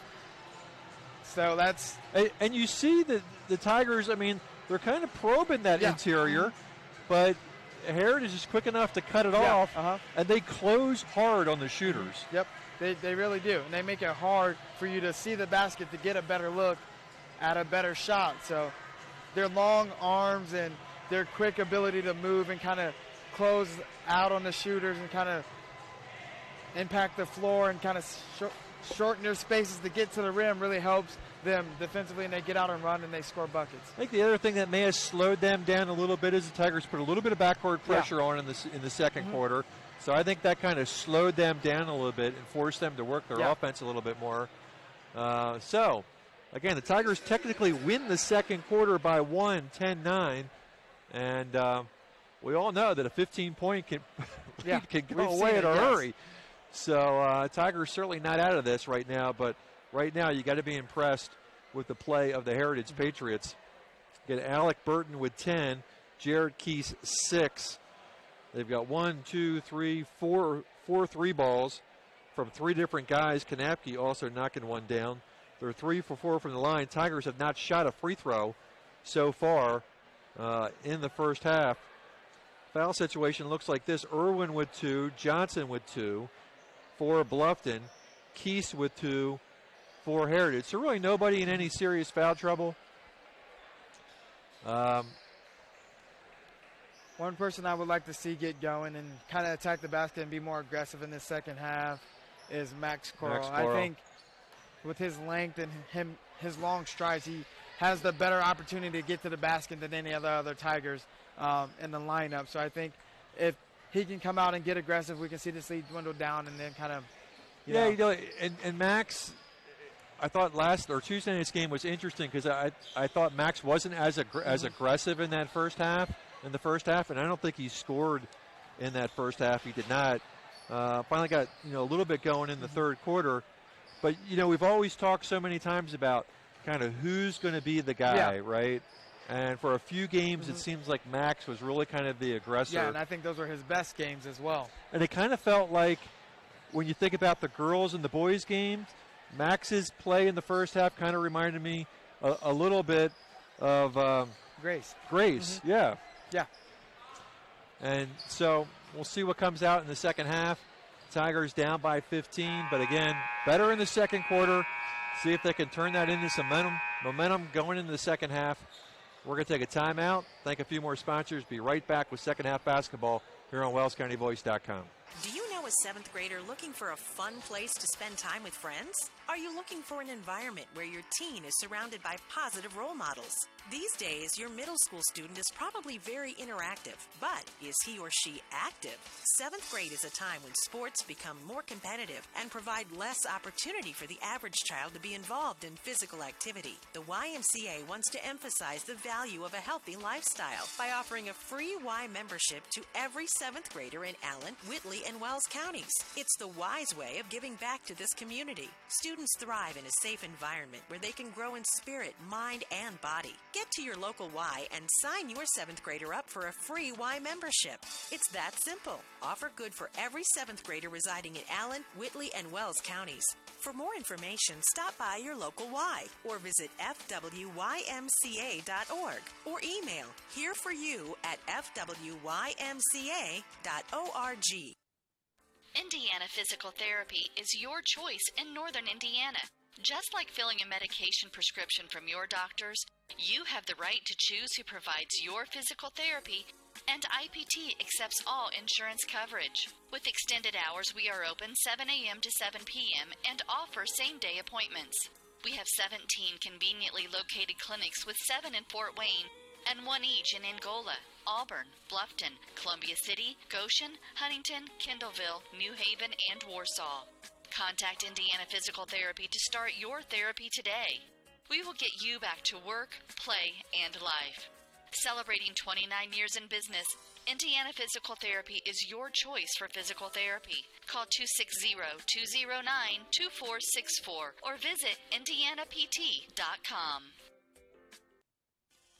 S3: So that's...
S2: And you see the Tigers, I mean, they're kind of probing that interior, but Heritage is quick enough to cut it off, and they close hard on the shooters.
S3: Yep, they really do. And they make it hard for you to see the basket to get a better look at a better shot. So their long arms and their quick ability to move and kind of close out on the shooters and kind of impact the floor and kind of shorten their spaces to get to the rim really helps them defensively, and they get out and run and they score buckets.
S2: I think the other thing that may have slowed them down a little bit is the Tigers put a little bit of backcourt pressure on in the second quarter. So I think that kind of slowed them down a little bit and forced them to work their offense a little bit more. So, again, the Tigers technically win the second quarter by 1, 10-9. And we all know that a 15-point can go away in a hurry. So Tigers certainly not out of this right now, but right now you got to be impressed with the play of the Heritage Patriots. Get Alec Burton with 10, Jared Keese 6. They've got 4 3 balls from 3 different guys. Kanapke also knocking one down. They're 3 for 4 from the line. Tigers have not shot a free throw so far in the first half. Foul situation looks like this. Irwin with 2, Johnson with 2 for Bluffton, Keese with 2 for Heritage. So really nobody in any serious foul trouble.
S3: One person I would like to see get going and kind of attack the basket and be more aggressive in this second half is Max Coral. I think with his length and his long strides, he has the better opportunity to get to the basket than any other Tigers in the lineup. So I think if he can come out and get aggressive, we can see this lead dwindle down and then kind of
S2: Yeah, and Max, I thought last or Tuesday night's game was interesting because I thought Max wasn't as aggressive in that first half, and I don't think he scored in that first half. He did not. Finally got a little bit going in the third quarter, but we've always talked so many times about kind of who's going to be the guy, right? And for a few games, it seems like Max was really kind of the aggressor.
S3: Yeah, and I think those were his best games as well.
S2: And it kind of felt like when you think about the girls and the boys games, Max's play in the first half kind of reminded me a little bit of
S3: Grace.
S2: Yeah.
S3: Yeah.
S2: And so we'll see what comes out in the second half. Tigers down by 15, but again, better in the second quarter. See if they can turn that into some momentum going into the second half. We're going to take a timeout, thank a few more sponsors, be right back with second half basketball here on WellsCountyVoice.com.
S11: Do you know a 7th grader looking for a fun place to spend time with friends? Are you looking for an environment where your teen is surrounded by positive role models? These days, your middle school student is probably very interactive, but is he or she active? 7th grade is a time when sports become more competitive and provide less opportunity for the average child to be involved in physical activity. The YMCA wants to emphasize the value of a healthy lifestyle by offering a free Y membership to every 7th grader in Allen, Whitley, and Wells counties. It's the wise way of giving back to this community. Students thrive in a safe environment where they can grow in spirit, mind, and body. Get to your local Y and sign your 7th grader up for a free Y membership. It's that simple. Offer good for every 7th grader residing in Allen, Whitley, and Wells counties. For more information, stop by your local Y or visit fwymca.org or email hereforyou@fwymca.org.
S1: Indiana Physical Therapy is your choice in Northern Indiana. Just like filling a medication prescription from your doctors, you have the right to choose who provides your physical therapy, and IPT accepts all insurance coverage. With extended hours, we are open 7 a.m. to 7 p.m. and offer same-day appointments. We have 17 conveniently located clinics with 7 in Fort Wayne and 1 each in Angola, Auburn, Bluffton, Columbia City, Goshen, Huntington, Kendallville, New Haven, and Warsaw. Contact Indiana Physical Therapy to start your therapy today. We will get you back to work, play, and life. Celebrating 29 years in business, Indiana Physical Therapy is your choice for physical therapy. Call 260-209-2464 or visit indianapt.com.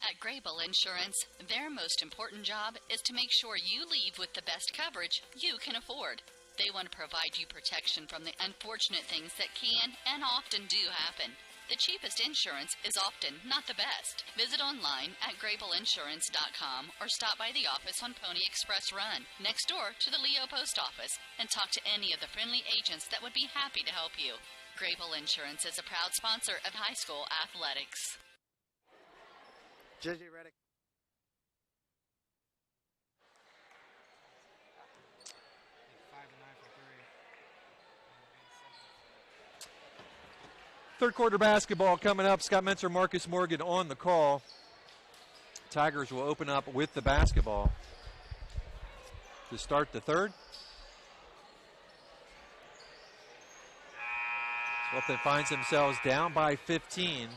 S1: At Grable Insurance, their most important job is to make sure you leave with the best coverage you can afford. They want to provide you protection from the unfortunate things that can and often do happen. The cheapest insurance is often not the best. Visit online at grableinsurance.com or stop by the office on Pony Express Run, next door to the Leo Post Office, and talk to any of the friendly agents that would be happy to help you. Grable Insurance is a proud sponsor of high school athletics.
S3: JJ Redick.
S2: Third quarter basketball coming up. Scott Mentzer, Marcus Morgan on the call. Tigers will open up with the basketball to start the third. Bluffton finds themselves down by 15.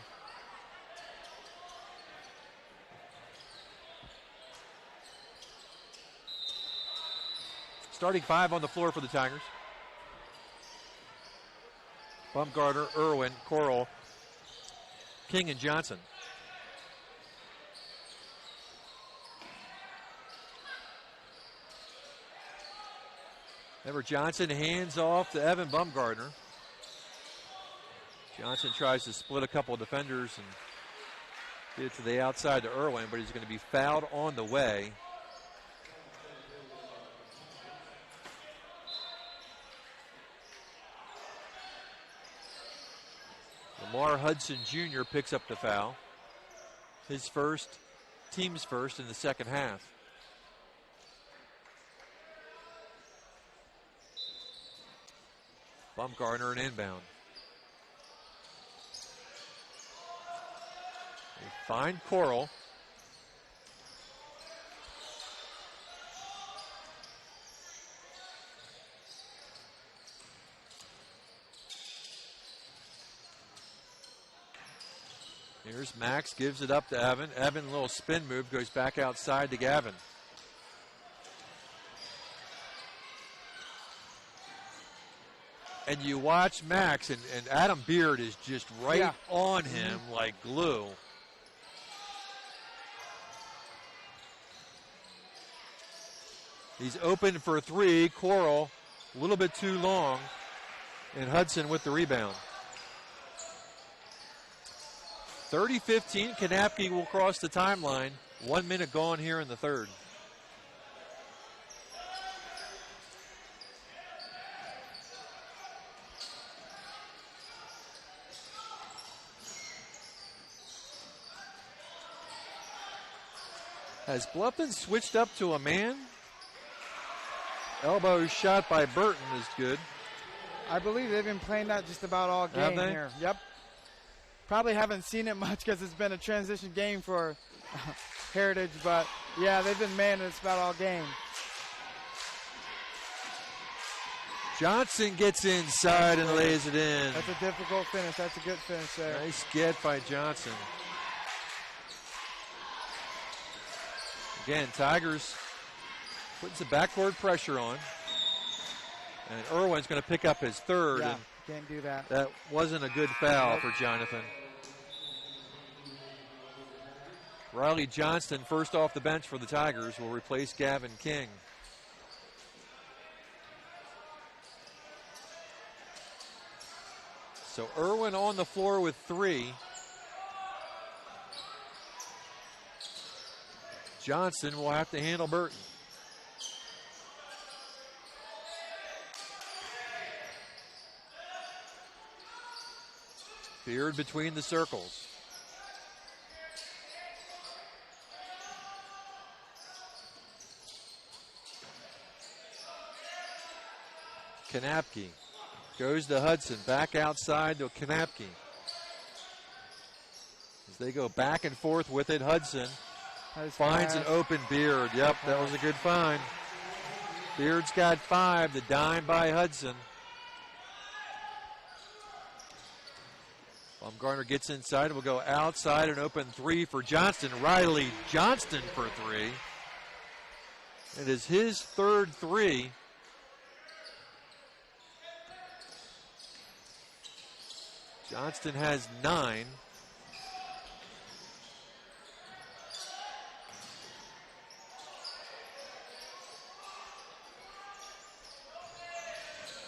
S2: Starting 5 on the floor for the Tigers. Bumgarner, Irwin, Coral, King, and Johnson. Ever Johnson hands off to Evan Bumgarner. Johnson tries to split a couple of defenders and get it to the outside to Irwin, but he's going to be fouled on the way. Lamar Hudson Jr. picks up the foul. His first, team's first in the second half. Bumgarner an inbound. They find Coral. Here's Max, gives it up to Evan. Evan, a little spin move, goes back outside to Gavin. And you watch Max, and Adam Beard is just right on him like glue. He's open for three. Coral, a little bit too long. And Hudson with the rebound. 30-15, Kanapke will cross the timeline. 1 minute gone here in the third. Has Bluffton switched up to a man? Elbow shot by Burton is good.
S3: I believe they've been playing that just about all game here. Yep. Probably haven't seen it much because it's been a transition game for Heritage, but yeah, they've been manning it about all game.
S2: Johnson gets inside and lays it in.
S3: That's a difficult finish. That's a good finish there.
S2: Nice get by Johnson. Again, Tigers putting some backcourt pressure on. And Irwin's going to pick up his third.
S3: Yeah,
S2: and
S3: can't do that.
S2: That wasn't a good foul for Jonathan. Riley Johnston, first off the bench for the Tigers, will replace Gavin King. So Irwin on the floor with three. Johnson will have to handle Burton. Beard between the circles. Kanapke goes to Hudson, back outside to Kanapke. As they go back and forth with it, Hudson finds an open Beard. Yep, that was a good find. Beard's got 5, the dime by Hudson. Baumgartner gets inside and will go outside and open 3 for Johnston. Riley Johnston for 3. It is his third 3. Johnston has 9.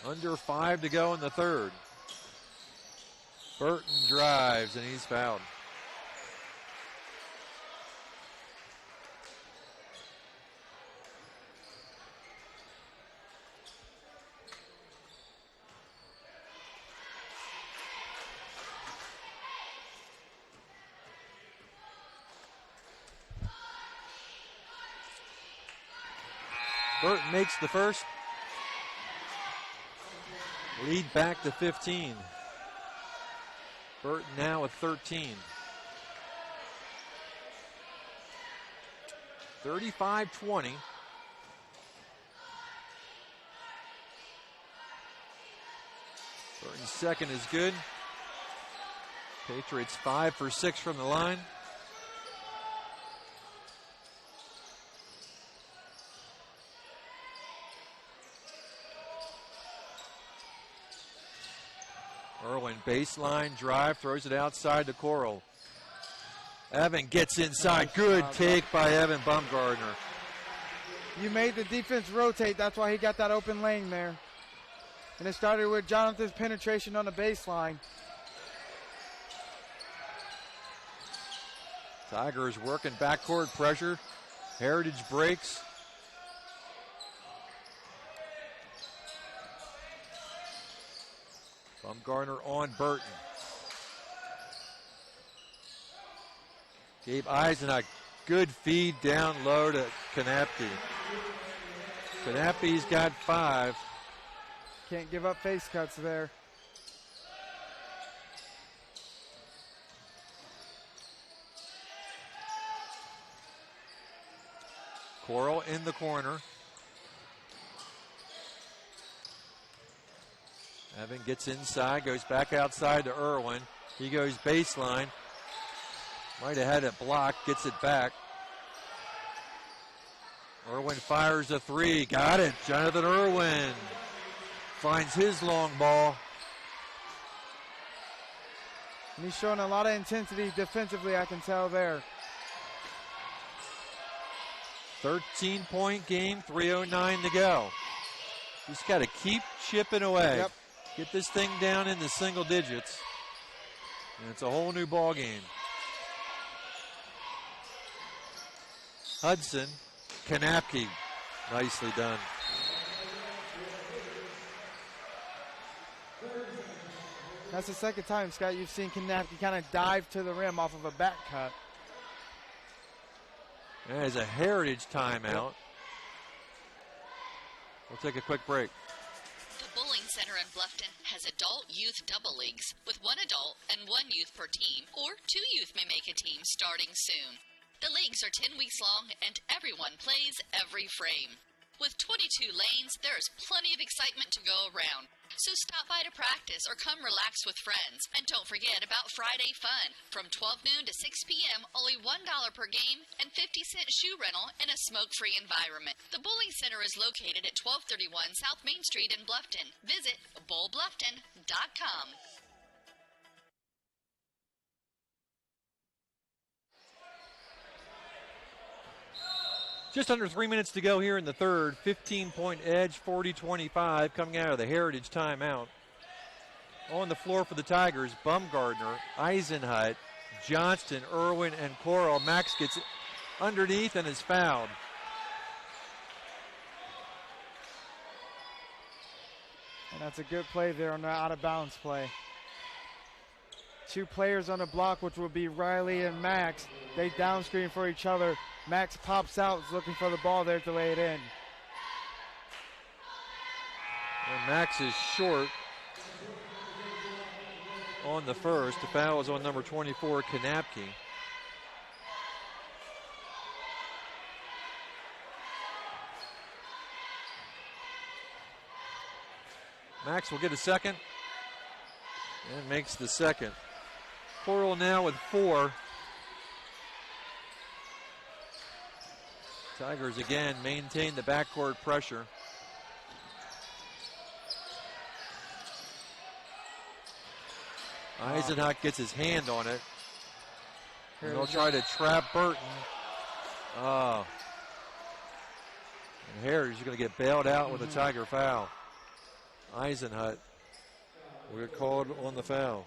S2: Under 5 to go in the third. Burton drives and he's fouled. Burton makes the first. Lead back to 15. Burton now with 13. 35-20. Burton's second is good. Patriots 5 for 6 from the line. Irwin baseline drive, throws it outside to Coral. Evan gets inside. Good take by Evan Baumgartner.
S3: You made the defense rotate. That's why he got that open lane there. And it started with Jonathan's penetration on the baseline.
S2: Tigers working backcourt pressure. Heritage breaks. Baumgartner on Burton. Gave Eisen a good feed down low to Kanapke. Kanapke's got 5.
S3: Can't give up face cuts there.
S2: Coral in the corner. Evan gets inside, goes back outside to Irwin. He goes baseline. Might have had it blocked, gets it back. Irwin fires a three, got it. Jonathan Irwin finds his long ball.
S3: And he's showing a lot of intensity defensively, I can tell there.
S2: 13-point game, 3:09 to go. Just got to keep chipping away.
S3: Yep.
S2: Get this thing down in the single digits. And it's a whole new ball game. Hudson, Kanapke, nicely done.
S3: That's the second time, Scott, you've seen Kanapke kind of dive to the rim off of a back cut.
S2: There's a Heritage timeout. We'll take a quick break.
S1: The Bowling Center in Bluffton has adult youth double leagues with 1 adult and 1 youth per team, or 2 youth may make a team starting soon. The leagues are 10 weeks long and everyone plays every frame. With 22 lanes, there is plenty of excitement to go around. So stop by to practice or come relax with friends. And don't forget about Friday Fun. From 12 noon to 6 p.m., only $1 per game and 50-cent shoe rental in a smoke-free environment. The Bowling Center is located at 1231 South Main Street in Bluffton. Visit bowlbluffton.com.
S2: Just under 3 minutes to go here in the third. 15-point edge, 40-25, coming out of the Heritage timeout. On the floor for the Tigers, Bumgardner, Eisenhut, Johnston, Irwin, and Coral. Max gets underneath and is fouled.
S3: And that's a good play there on the out-of-bounds play. 2 players on the block, which will be Riley and Max. They down screen for each other. Max pops out, is looking for the ball there to lay it in.
S2: And Max is short on the first. The foul is on number 24, Kanapke. Max will get a second and makes the second. Coral now with 4. Tigers again maintain the backcourt pressure. Eisenhut gets his hand on it. And they'll try to trap Burton. Oh. And Heritage is going to get bailed out with a Tiger foul. Eisenhut will get called on the foul.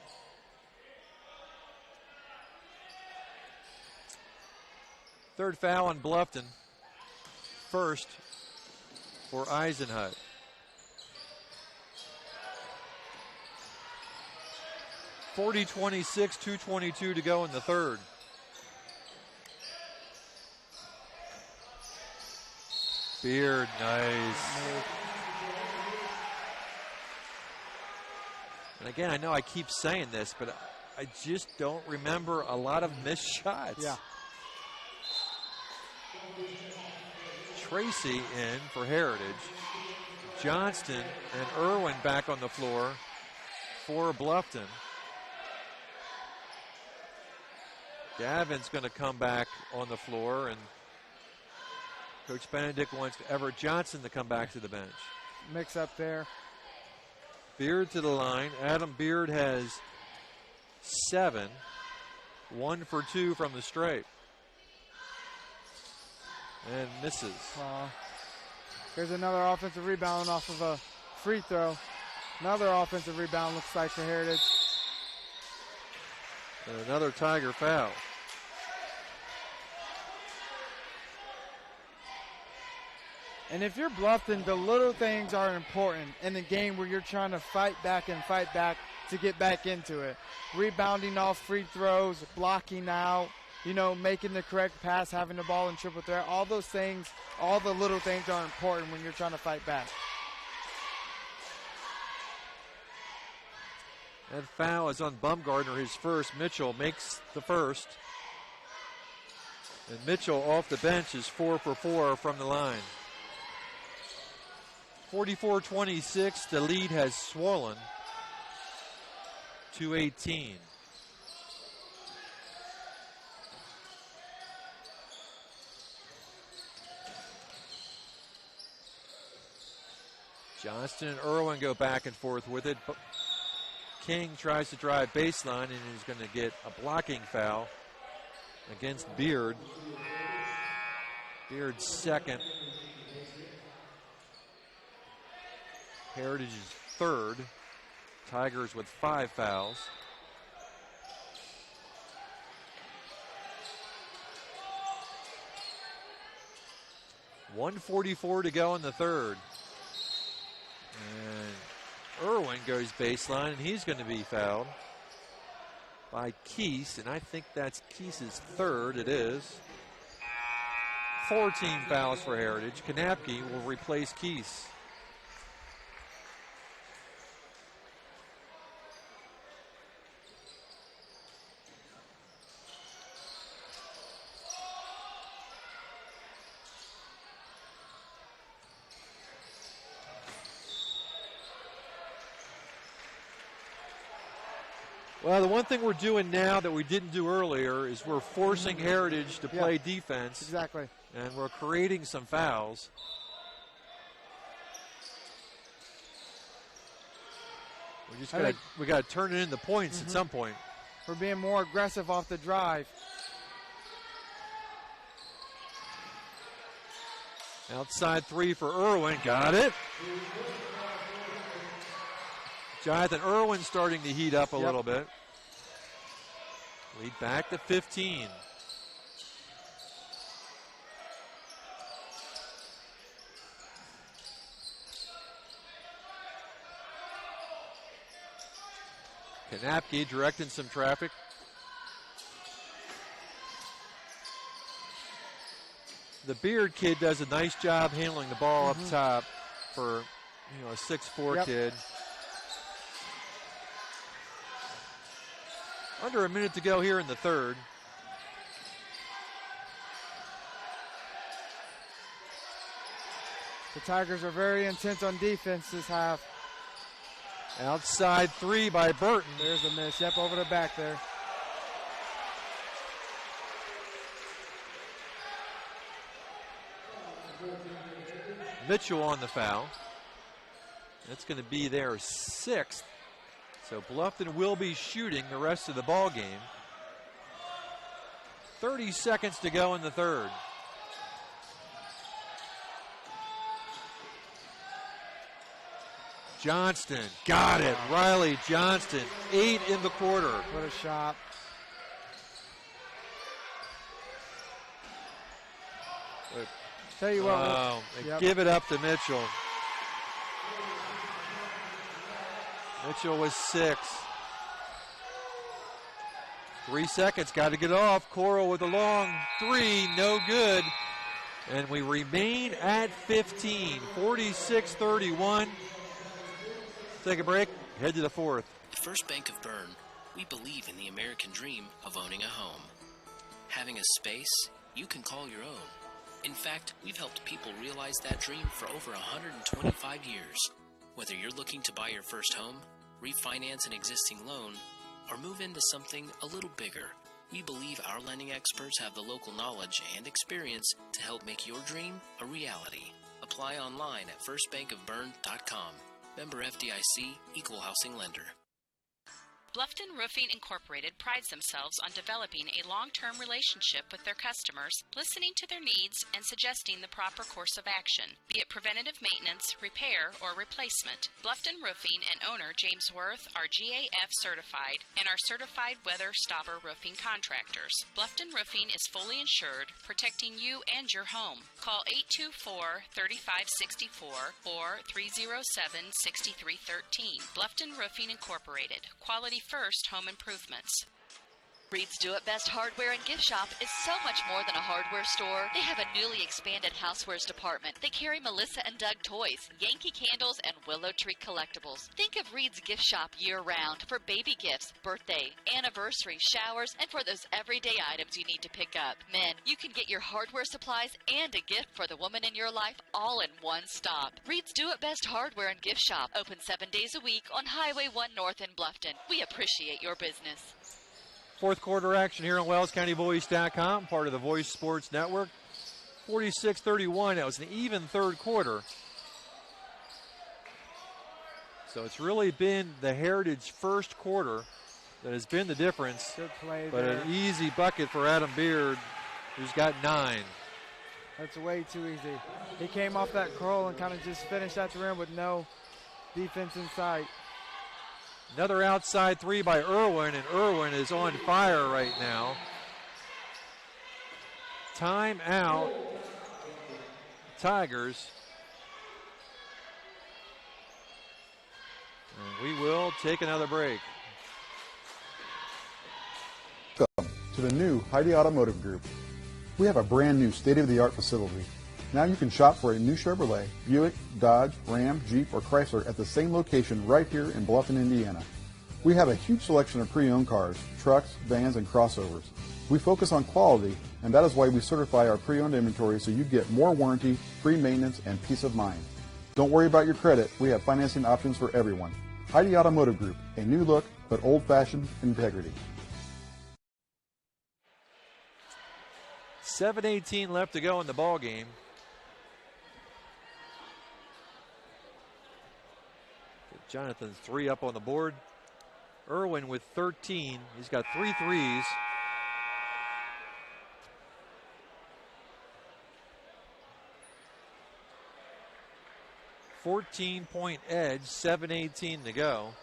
S2: Third foul on Bluffton. First for Eisenhut. .40-26, 2:22 to go in the third. Beard, nice. And again, I know I keep saying this, but I just don't remember a lot of missed shots.
S3: Yeah.
S2: Tracy in for Heritage. Johnston and Irwin back on the floor for Bluffton. Gavin's going to come back on the floor, and Coach Benedict wants Everett Johnson to come back to the bench.
S3: Mix up there.
S2: Beard to the line. Adam Beard has 7. 1 for 2 from the straight. And misses.
S3: Here's another offensive rebound off of a free throw. Another offensive rebound looks like for Heritage.
S2: And another Tiger foul.
S3: And if you're Bluffton, the little things are important in the game where you're trying to fight back to get back into it. Rebounding off free throws, blocking out, making the correct pass, having the ball in triple threat. All those things, all the little things are important when you're trying to fight back.
S2: That foul is on Bumgardner, his first. Mitchell makes the first. And Mitchell off the bench is 4 for 4 from the line. 44-26, the lead has swollen to 18. Johnston and Irwin go back and forth with it. King tries to drive baseline and is going to get a blocking foul against Beard. Beard's second. Heritage is third. Tigers with 5 fouls. .144 to go in the third. And Irwin goes baseline, and he's going to be fouled by Keese, and I think that's Keese's third. It is. 14 fouls for Heritage. Kanapke will replace Keese. Well, the one thing we're doing now that we didn't do earlier is we're forcing Heritage to play defense.
S3: Exactly.
S2: And we're creating some fouls. We got to turn it into points at some point.
S3: We're being more aggressive off the drive.
S2: Outside three for Irwin. Got it. Jonathan Irwin starting to heat up a little bit. Lead back to 15. Kanapke directing some traffic. The Beard kid does a nice job handling the ball up top for a 6'4" kid. Under a minute to go here in the third.
S3: The Tigers are very intense on defense this half.
S2: Outside three by Burton.
S3: There's a miss. Yep, over the back there.
S2: Mitchell on the foul. That's going to be their 6th. So Bluffton will be shooting the rest of the ball game. 30 seconds to go in the third. Johnston got it. Riley Johnston, 8 in the quarter.
S3: What a shot. Tell you what.
S2: Give it up to Mitchell. Mitchell was 6. 3 seconds, got to get off. Coral with a long 3, no good. And we remain at 15, 46-31. Take a break, head to the fourth.
S12: At First Bank of Bern, we believe in the American dream of owning a home. Having a space you can call your own. In fact, we've helped people realize that dream for over 125 years. Whether you're looking to buy your first home, refinance an existing loan, or move into something a little bigger, we believe our lending experts have the local knowledge and experience to help make your dream a reality. Apply online at firstbankofbern.com. Member FDIC, Equal Housing Lender.
S6: Bluffton Roofing Incorporated prides themselves on developing a long-term relationship with their customers, listening to their needs and suggesting the proper course of action, be it preventative maintenance, repair, or replacement. Bluffton Roofing and owner James Worth are GAF certified and are certified weather stopper roofing contractors. Bluffton Roofing is fully insured, protecting you and your home. Call 824-3564 or 307-6313. Bluffton Roofing Incorporated. Quality first home improvements.
S1: Reed's Do It Best Hardware and Gift Shop is so much more than a hardware store. They have a newly expanded housewares department. They carry Melissa and Doug toys, Yankee candles, and Willow Tree collectibles. Think of Reed's Gift Shop year-round for baby gifts, birthday, anniversary, showers, and for those everyday items you need to pick up. Men, you can get your hardware supplies and a gift for the woman in your life all in one stop. Reed's Do It Best Hardware and Gift Shop, open 7 days a week on Highway 1 North in Bluffton. We appreciate your business.
S2: Fourth quarter action here on WellsCountyVoice.com, part of the Voice Sports Network. 46-31, that was an even third quarter. So it's really been the Heritage first quarter that has been the difference.
S3: Good play
S2: but
S3: there.
S2: An easy bucket for Adam Beard, who's got 9.
S3: That's way too easy. He came off that curl and kind of just finished at the rim with no defense in sight.
S2: Another outside 3 by Irwin, and Irwin is on fire right now. Timeout, Tigers. And we will take another break.
S10: Welcome to the new Heidi Automotive Group. We have a brand new state-of-the-art facility. Now you can shop for a new Chevrolet, Buick, Dodge, Ram, Jeep, or Chrysler at the same location right here in Bluffton, Indiana. We have a huge selection of pre-owned cars, trucks, vans, and crossovers. We focus on quality, and that is why we certify our pre-owned inventory so you get more warranty, free maintenance, and peace of mind. Don't worry about your credit. We have financing options for everyone. Heidi Automotive Group, a new look, but old-fashioned integrity.
S2: 7:18 left to go in the ball game. Jonathan's 3 up on the board. Irwin with 13. He's got 3 threes. .14 edge, 7:18 to go.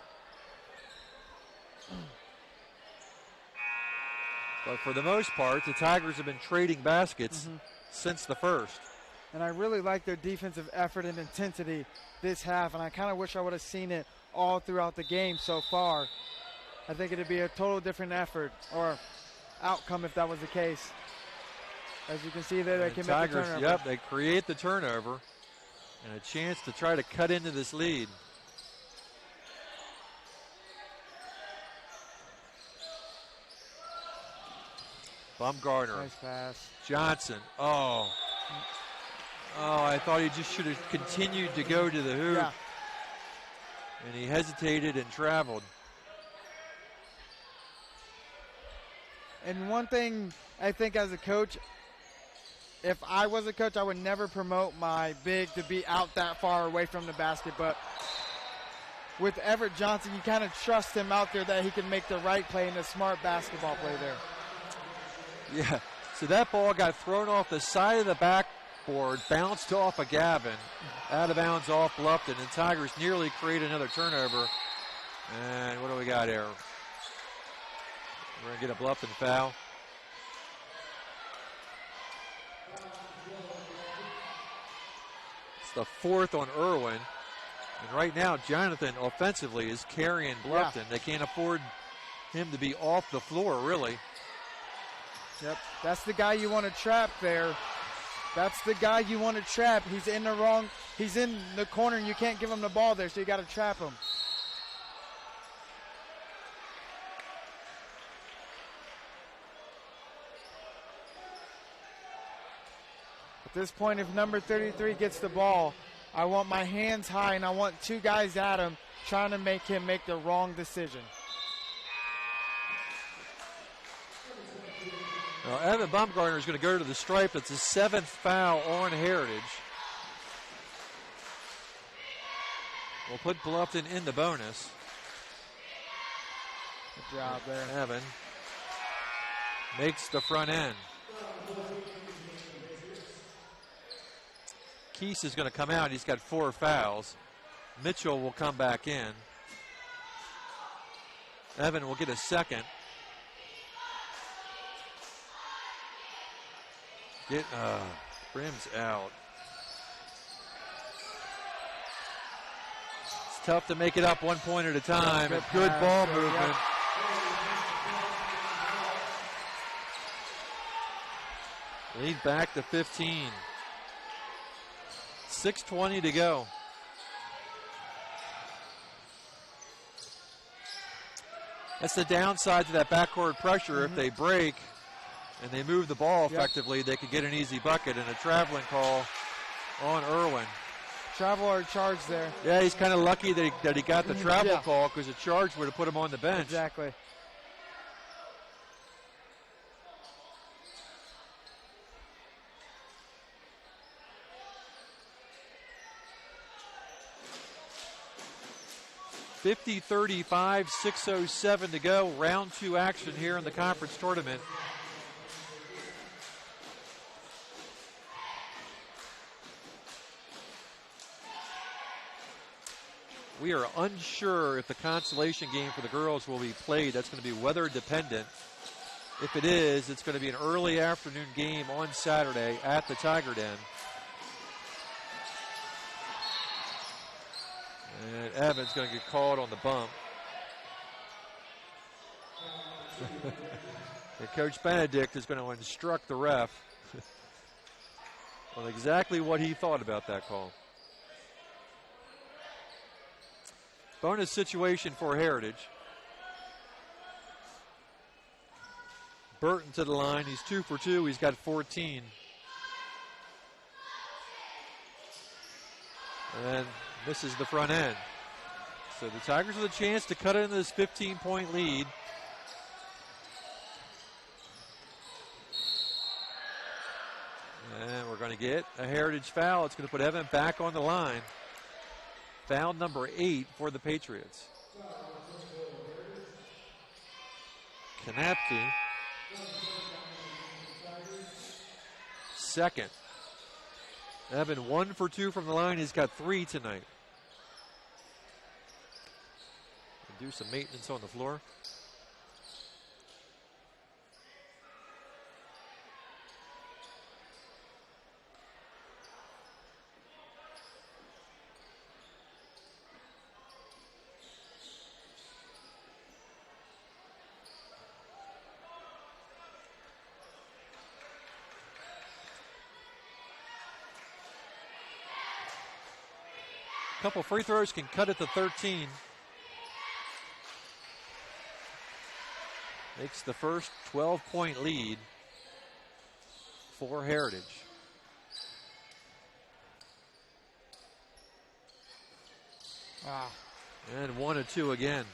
S2: But for the most part, the Tigers have been trading baskets since the first.
S3: And I really like their defensive effort and intensity this half, and I kind of wish I would have seen it all throughout the game so far. I think it would be a total different effort or outcome if that was the case. As you can see there, they can make the turnover.
S2: Yep, they create the turnover and a chance to try to cut into this lead. Bumgarner.
S3: Nice pass.
S2: Johnson. Oh, I thought he just should have continued to go to the hoop.
S3: Yeah.
S2: And he hesitated and traveled.
S3: And one thing I think as a coach, if I was a coach, I would never promote my big to be out that far away from the basket. But with Everett Johnson, you kind of trust him out there that he can make the right play and a smart basketball play there.
S2: Yeah, so that ball got thrown off the side of the backboard, bounced off of Gavin, out of bounds off Bluffton, and Tigers nearly create another turnover. And what do we got here? We're going to get a Bluffton foul. It's the 4th on Irwin. And right now, Jonathan offensively is carrying Bluffton.
S3: Yeah.
S2: They can't afford him to be off the floor, really.
S3: Yep, that's the guy you want to trap there. That's the guy you want to trap. He's in the corner, and you can't give him the ball there, so you got to trap him. At this point, if number 33 gets the ball, I want my hands high, and I want 2 guys at him trying to make him make the wrong decision.
S2: Now, Evan Bumgarner is going to go to the stripe. It's his 7th foul on Heritage. We'll put Bluffton in the bonus.
S3: Good job there.
S2: Evan makes the front end. Keese is going to come out. He's got 4 fouls. Mitchell will come back in. Evan will get a second. Brim's out. It's tough to make it up 1 point at a time. Good ball movement. Lead back to 15. 6:20 to go. That's the downside to that backcourt pressure. If they break and they move the ball effectively, they could get an easy bucket, and a traveling call on Irwin.
S3: Travel or charge there.
S2: Yeah, he's kind of lucky that he got the travel call, because a charge would have put him on the bench.
S3: Exactly.
S2: 50-35, 6:07 to go. Round 2 action here in the conference tournament. We are unsure if the consolation game for the girls will be played. That's going to be weather dependent. If it is, it's going to be an early afternoon game on Saturday at the Tiger Den. And Evan's going to get called on the bump. And Coach Benedict is going to instruct the ref on exactly what he thought about that call. Bonus situation for Heritage. Burton to the line. He's 2 for 2. He's got 14. And misses the front end. So the Tigers with a chance to cut into this 15-point lead. And we're going to get a Heritage foul. It's going to put Evan back on the line. Foul number 8 for the Patriots. Kanapke. Second. Evan 1 for 2 from the line. He's got 3 tonight. Do some maintenance on the floor. Couple free throws can cut it to 13. Makes the first 12-point lead for Heritage.
S3: Wow.
S2: And 1 and 2 again.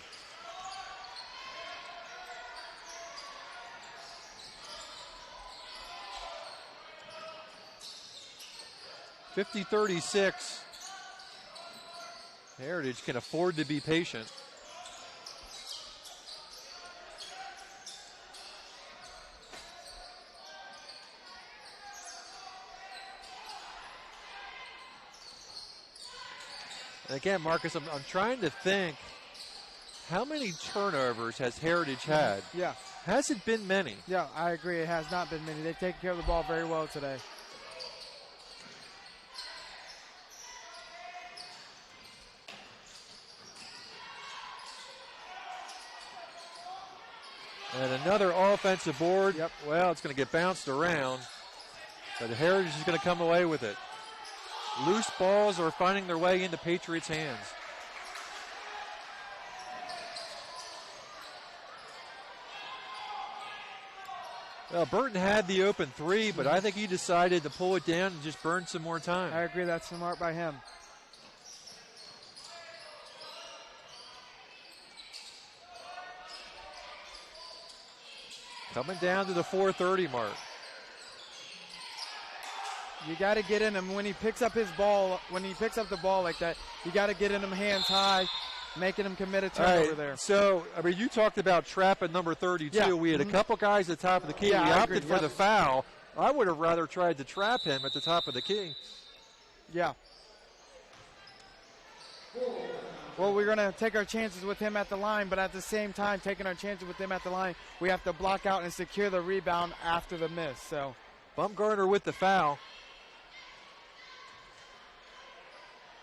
S2: (50-36). Heritage can afford to be patient. And again, Marcus, I'm trying to think, how many turnovers has Heritage had?
S3: Yeah.
S2: Hasn't been many.
S3: Yeah, I agree. It has not been many. They've taken care of the ball very well today.
S2: And another offensive board. Yep. Well, it's going to get bounced around, but the Heritage is going to come away with it. Loose balls are finding their way into Patriots' hands. Well, Burton had the open 3, but I think he decided to pull it down and just burn some more time.
S3: I agree. That's smart by him.
S2: Coming down to the 4:30 mark.
S3: You got to get in him when he picks up his ball. When he picks up the ball like that, you got to get in him hands high, making him commit a turnover there.
S2: So, I mean, you talked about trap at number 32.
S3: Yeah.
S2: We had a couple guys at the top of the key.
S3: Yeah,
S2: we
S3: I
S2: opted
S3: agree.
S2: for the foul. I would have rather tried to trap him at the top of the key.
S3: Yeah. Well, we're going to take our chances with him at the line, but at the same time, taking our chances with him at the line, we have to block out and secure the rebound after the miss. So,
S2: Bumgarner with the foul.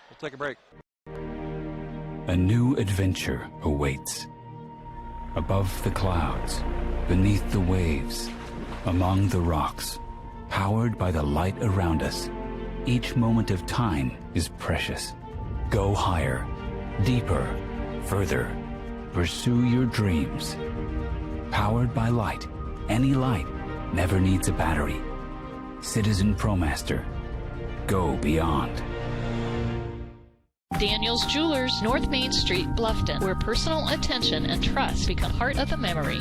S2: We'll take a break.
S8: A new adventure awaits. Above the clouds, beneath the waves, among the rocks, powered by the light around us, each moment of time is precious. Go higher, deeper, further. Pursue your dreams. Powered by light. Any light never needs a battery. Citizen ProMaster. Go beyond.
S1: Daniel's Jewelers, North Main Street, Bluffton, where personal attention and trust become part of the memory.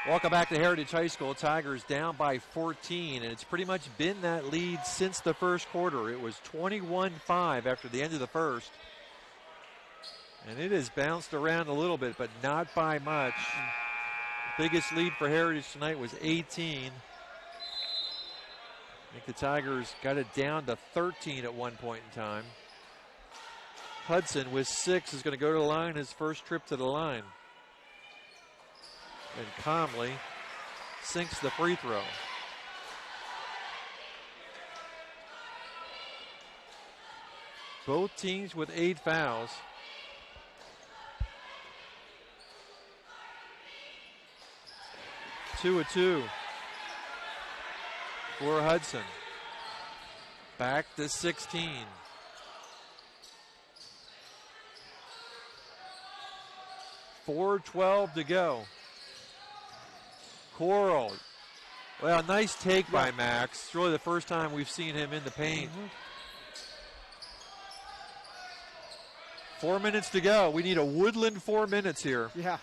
S2: Welcome back to Heritage High School. Tigers down by 14, and it's pretty much been that lead since the first quarter. It was 21-5 after the end of the first. And it has bounced around a little bit, but not by much. The biggest lead for Heritage tonight was 18. I think the Tigers got it down to 13 at one point in time. Hudson with 6 is going to go to the line, his first trip to the line. And Comley sinks the free throw. Both teams with 8 fouls. Two of 2 for Hudson. Back to 16. 4:12 to go. Coral. Well, nice take by Max. It's really the first time we've seen him in the paint. 4 minutes to go. We need a Woodland 4 minutes here.
S3: Yeah.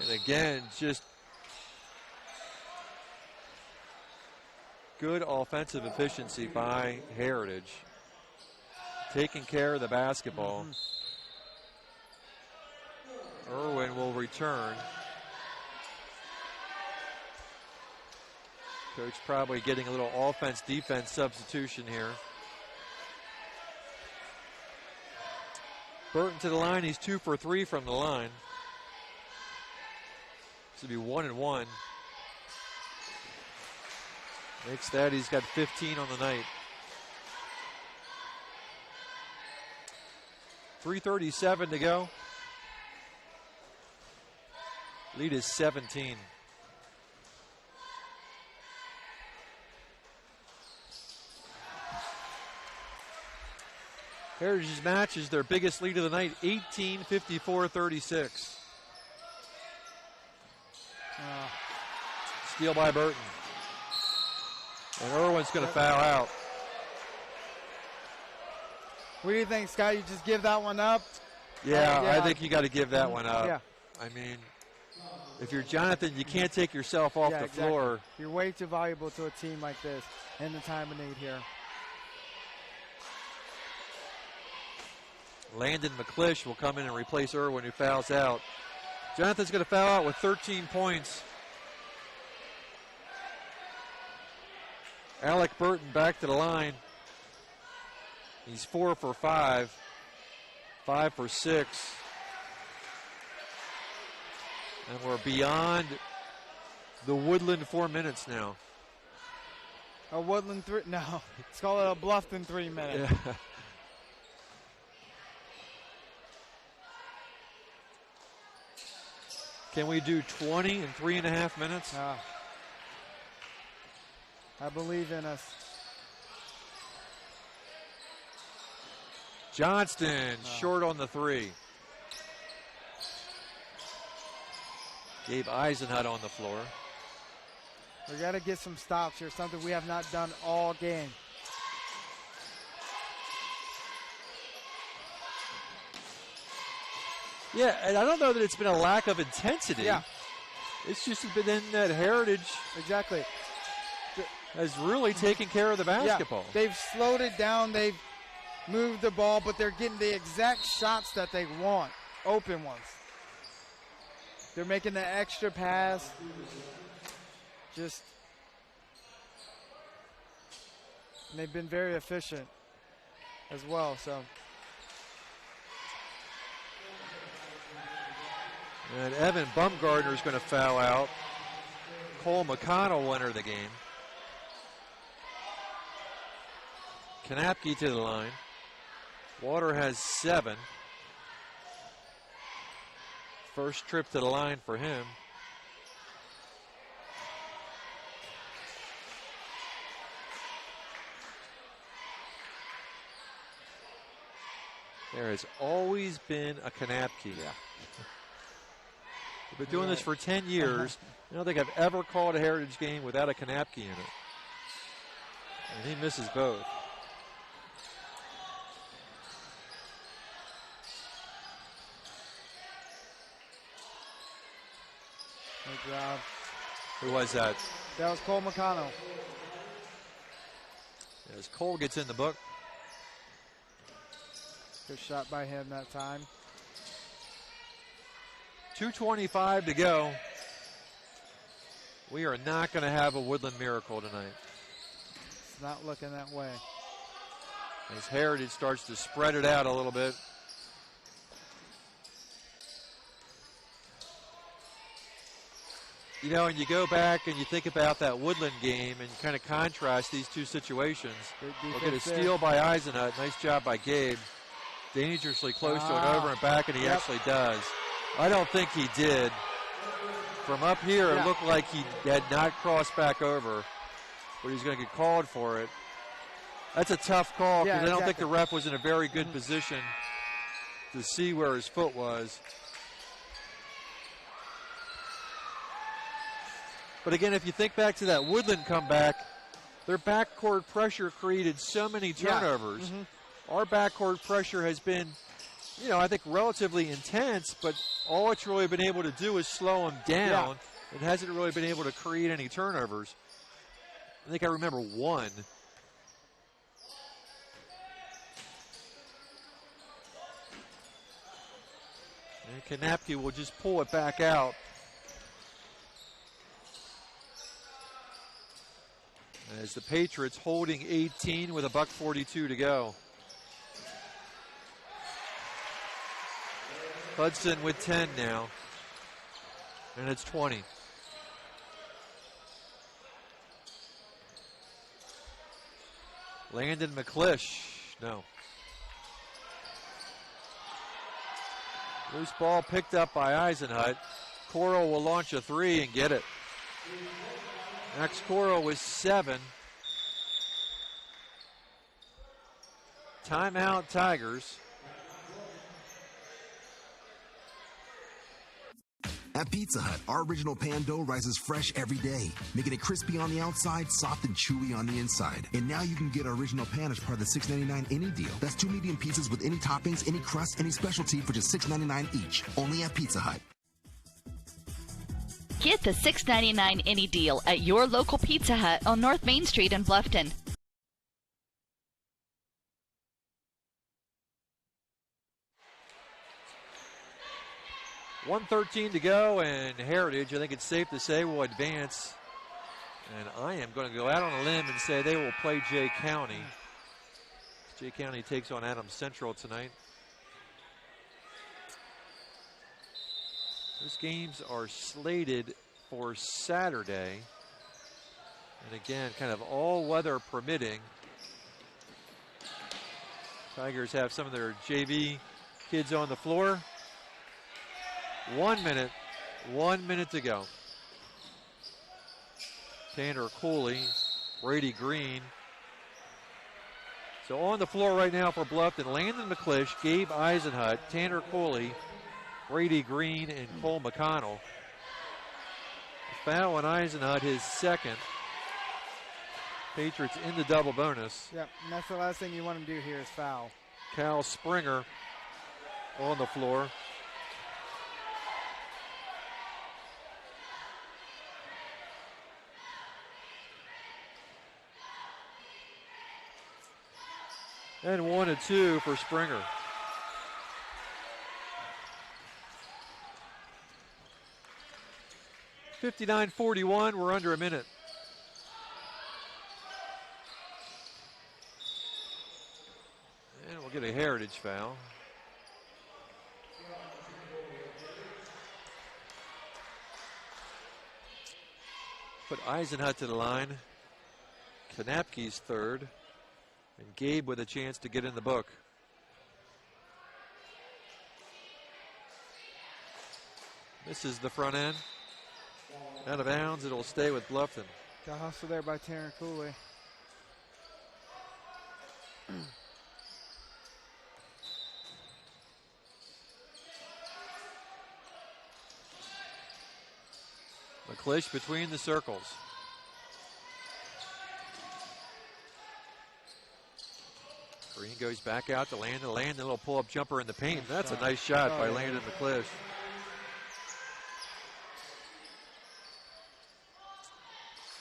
S2: And again, just good offensive efficiency by Heritage. Taking care of the basketball. Irwin will return. Coach probably getting a little offense-defense substitution here. Burton to the line. He's 2 for 3 from the line. This will be 1 and 1. Makes that, he's got 15 on the night. 3:37 to go. Lead is 17. Heritage's match is their biggest lead of the night, 18-54-36. Steal by Burton. And Irwin's going to foul out.
S3: What do you think, Scott? You just give that one up?
S2: Yeah, I think you got to give that one up.
S3: Yeah.
S2: I mean, if you're Jonathan, you can't take yourself off the floor.
S3: You're way too valuable to a team like this in the time of need here.
S2: Landon McClish will come in and replace Irwin, who fouls out. Jonathan's going to foul out with 13 points. Alec Burton back to the line. He's 4 for 5, 5 for 6. And we're beyond the Woodland 4 minutes now.
S3: A Woodland 3? No, let's call it a Bluffton 3 minutes.
S2: Yeah. Can we do 20 in 3.5 minutes?
S3: I believe in us.
S2: Johnston short on the 3. Gabe Eisenhut on the floor.
S3: We got to get some stops here, something we have not done all game.
S2: Yeah, and I don't know that it's been a lack of intensity.
S3: Yeah.
S2: It's just been in that Heritage.
S3: Exactly.
S2: Has really taken care of the basketball.
S3: Yeah, they've slowed it down. They've moved the ball, but they're getting the exact shots that they want, open ones. They're making the extra pass. And they've been very efficient as well. So.
S2: And Evan Bumgardner is going to foul out. Cole McConnell will enter the game. Kanapke to the line. Water has 7. First trip to the line for him. There has always been a Kanapke.
S3: Yeah.
S2: Been doing this for 10 years. I don't think I've ever called a Heritage game without a Kanapke in it. And he misses both.
S3: Good job.
S2: Who was that?
S3: That was Cole McConnell.
S2: As Cole gets in the book.
S3: Good shot by him that time.
S2: 2:25 to go. We are not going to have a Woodland miracle tonight.
S3: It's not looking that way.
S2: As Heritage starts to spread it out a little bit. You know, and you go back and you think about that Woodland game and you kind of contrast these two situations. Look at a steal by Eisenhut. Nice job by Gabe. Dangerously close to an over and back, and he actually does. I don't think he did. From up here, it looked like he had not crossed back over, but he's going to get called for it. That's a tough call because I don't think the ref was in a very good position to see where his foot was. But again, if you think back to that Woodland comeback, their backcourt pressure created so many turnovers. Our backcourt pressure has been, you know, I think relatively intense, but all it's really been able to do is slow them down. It hasn't really been able to create any turnovers. I think I remember one. And Kanapke will just pull it back out. As the Patriots holding 18 with $1:42 to go. Hudson with 10 now. And it's 20. Landon McClish, no. Loose ball picked up by Eisenhut. Coral will launch a three and get it. Max Coral with 7. Timeout Tigers.
S9: At Pizza Hut, our original pan dough rises fresh every day, making it crispy on the outside, soft and chewy on the inside. And now you can get our original pan as part of the $6.99 any deal. That's 2 medium pizzas with any toppings, any crust, any specialty for just $6.99 each. Only at Pizza Hut.
S1: Get the $6.99 any deal at your local Pizza Hut on North Main Street in Bluffton.
S2: $1:13 to go, and Heritage, I think it's safe to say, will advance. And I am going to go out on a limb and say they will play Jay County. Jay County takes on Adams Central tonight. Those games are slated for Saturday. And again, kind of all weather permitting. Tigers have some of their JV kids on the floor. 1 minute to go. Tanner Cooley, Brady Green. So on the floor right now for Bluffton, Landon McClish, Gabe Eisenhut, Tanner Cooley, Brady Green, and Cole McConnell. Foul on Eisenhut, his second. Patriots in the double bonus.
S3: Yep, and that's the last thing you want to do here is foul.
S2: Cal Springer on the floor. And 1 and 2 for Springer. $59-41, we're under a minute. And we'll get a Heritage foul. Put Eisenhut to the line. Kanapke's third. And Gabe with a chance to get in the book. Misses the front end. Out of bounds, it'll stay with Bluffton.
S3: Got hustle there by Tanner Cooley.
S2: McClish between the circles. Green goes back out to Landon. Landon, a little pull-up jumper in the paint. That's a nice shot by Landon McClish.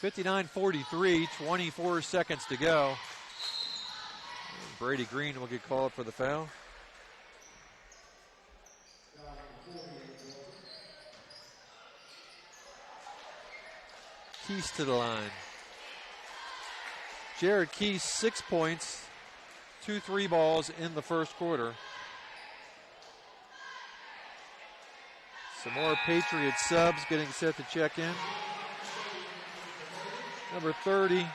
S2: 59-43, 24 seconds to go. Brady Green will get called for the foul. Keys to the line. Jared Keys, 6 points, 2 3-balls in the first quarter. Some more Patriot subs getting set to check in. Number 30.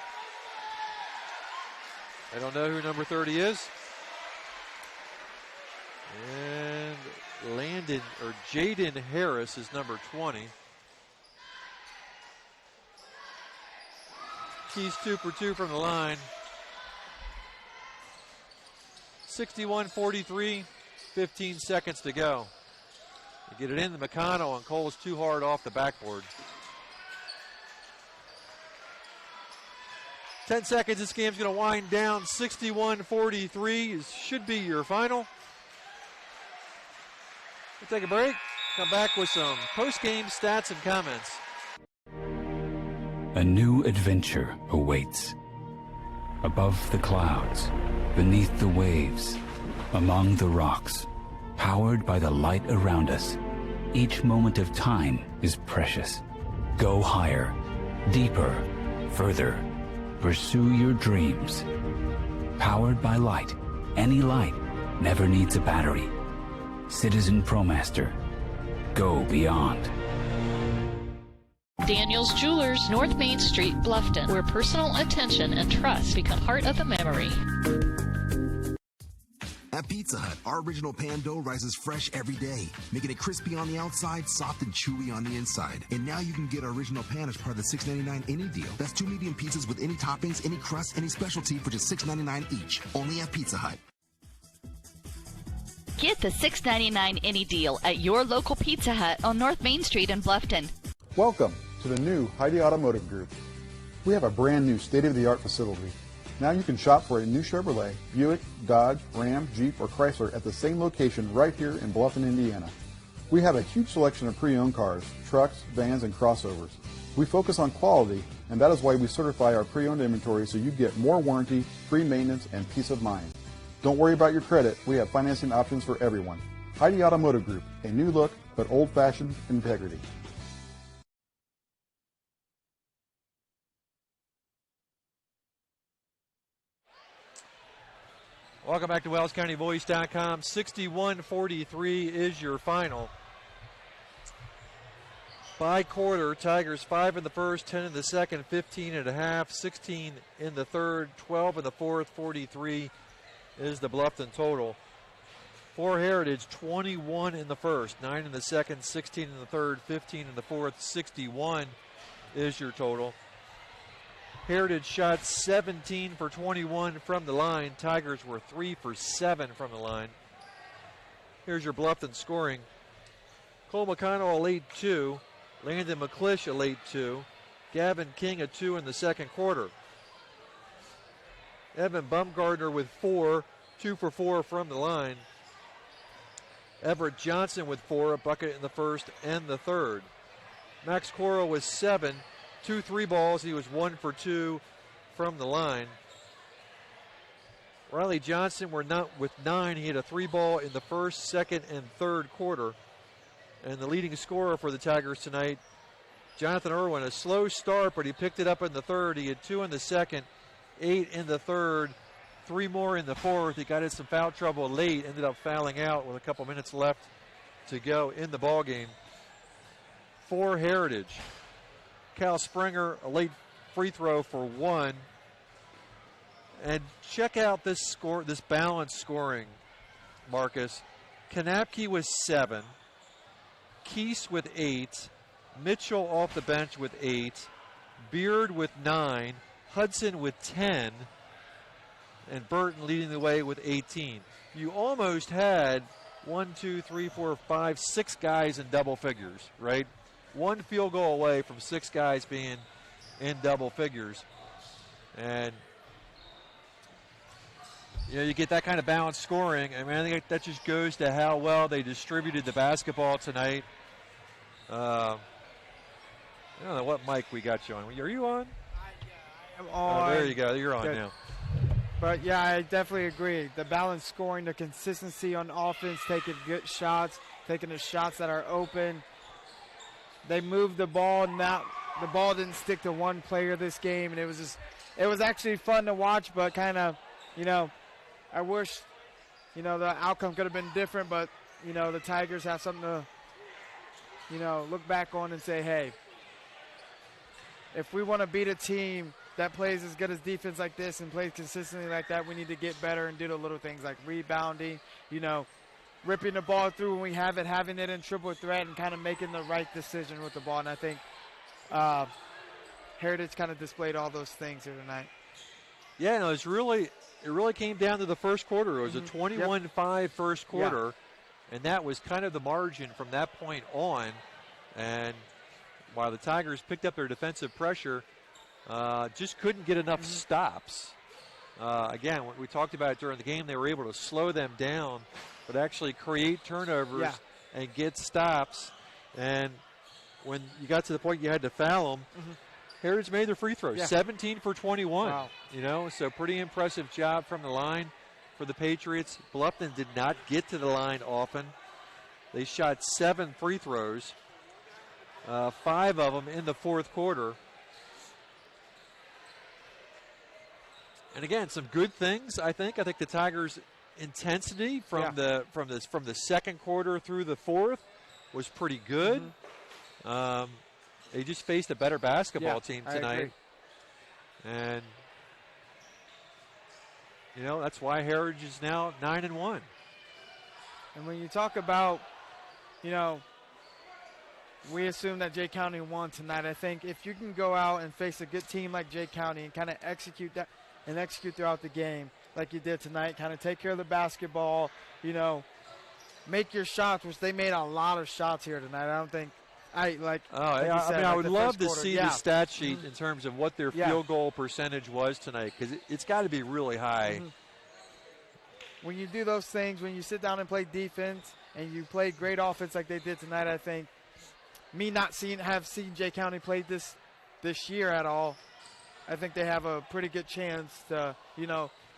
S2: I don't know who number 30 is. And Jaden Harris is number 20. Keys 2 for 2 from the line. 61-43, 15 seconds to go. They get it into McConnell, and Cole's too hard off the backboard. 10 seconds, this game's going to wind down. 61-43 should be your final. We'll take a break, come back with some post-game stats and comments.
S8: A new adventure awaits. Above the clouds, beneath the waves, among the rocks, powered by the light around us, each moment of time is precious. Go higher, deeper, further. Pursue your dreams. Powered by light. Any light never needs a battery. Citizen ProMaster. Go beyond.
S1: Daniel's Jewelers, North Main Street, Bluffton, where personal attention and trust become part of the memory.
S9: At Pizza Hut, our original pan dough rises fresh every day, making it crispy on the outside, soft and chewy on the inside. And now you can get our original pan as part of the $6.99 any deal. That's 2 medium pizzas with any toppings, any crust, any specialty for just $6.99 each. Only at Pizza Hut.
S1: Get the $6.99 any deal at your local Pizza Hut on North Main Street in Bluffton.
S10: Welcome to the new Heidi Automotive Group. We have a brand new state-of-the-art facility. Now you can shop for a new Chevrolet, Buick, Dodge, Ram, Jeep, or Chrysler at the same location right here in Bluffton, Indiana. We have a huge selection of pre-owned cars, trucks, vans, and crossovers. We focus on quality, and that is why we certify our pre-owned inventory so you get more warranty, free maintenance, and peace of mind. Don't worry about your credit. We have financing options for everyone. Heidi Automotive Group, a new look, but old-fashioned integrity.
S2: Welcome back to WellsCountyVoice.com. 61-43 is your final. By quarter, Tigers 5 in the first, 10 in the second, 15 and a half, 16 in the third, 12 in the fourth, 43 is the Bluffton total. For Heritage, 21 in the first, 9 in the second, 16 in the third, 15 in the fourth, 61 is your total. Heritage shot 17 for 21 from the line. Tigers were 3 for 7 from the line. Here's your Bluffton scoring. Cole McConnell a late 2. Landon McClish a late 2. Gavin King a 2 in the second quarter. Evan Bumgardner with 4, 2 for 4 from the line. Everett Johnson with 4, a bucket in the first and the third. Max Coro with 7. 2 3-balls. He was 1 for 2 from the line. Riley Johnson were not with 9. He had a 3-ball in the first, second, and third quarter. And the leading scorer for the Tigers tonight, Jonathan Irwin, a slow start, but he picked it up in the third. He had 2 in the second, 8 in the third, 3 more in the fourth. He got in some foul trouble late, ended up fouling out with a couple minutes left to go in the ball game. For Heritage, Cal Springer, a late free throw for 1. And check out this score, this balanced scoring, Marcus. Kanapke with 7. Keese with 8. Mitchell off the bench with 8. Beard with 9. Hudson with 10. And Burton leading the way with 18. You almost had 6 guys in double figures, right? one field goal away from 6 guys being in double figures. And, you get that kind of balanced scoring. I mean, I think that just goes to how well they distributed the basketball tonight. I don't know what mic we got you on. Are you on?
S3: I'm on.
S2: Oh, there you go. You're on
S3: Good.
S2: now.
S3: But, yeah, I definitely agree. The balanced scoring, the consistency on offense, taking good shots, taking the shots that are open. They moved the ball. Now the ball didn't stick to one player this game, and it was actually fun to watch, but kind of, I wish, the outcome could have been different, but, the Tigers have something to, look back on and say, hey, if we want to beat a team that plays as good as defense like this and plays consistently like that, we need to get better and do the little things like rebounding, ripping the ball through when we have it, having it in triple threat, and kind of making the right decision with the ball. And I think Heritage kind of displayed all those things here tonight.
S2: Yeah, no, it really came down to the first quarter. It was a 21-5 first quarter, and that was kind of the margin from that point on. And while the Tigers picked up their defensive pressure, just couldn't get enough stops. Again, when we talked about it during the game, they were able to slow them down, but actually create turnovers and get stops. And when you got to the point you had to foul them, Heritage made their free throws, 17 for 21.
S3: Wow.
S2: So pretty impressive job from the line for the Patriots. Bluffton did not get to the line often. They shot 7 free throws, 5 of them in the fourth quarter. And again, some good things. I think the Tigers' intensity from the second quarter through the fourth was pretty good. They just faced a better basketball team tonight, and that's why Heritage is now 9-1.
S3: And when you talk about, we assume that Jay County won tonight. I think if you can go out and face a good team like Jay County and kind of execute that. And execute throughout the game like you did tonight. Kind of take care of the basketball, make your shots, which they made a lot of shots here tonight. I don't think I
S2: would love to see the stat sheet in terms of what their field goal percentage was tonight, because it's got to be really high.
S3: When you do those things, when you sit down and play defense and you play great offense like they did tonight, I think me not have seen Jay County play this year at all, I think they have a pretty good chance to,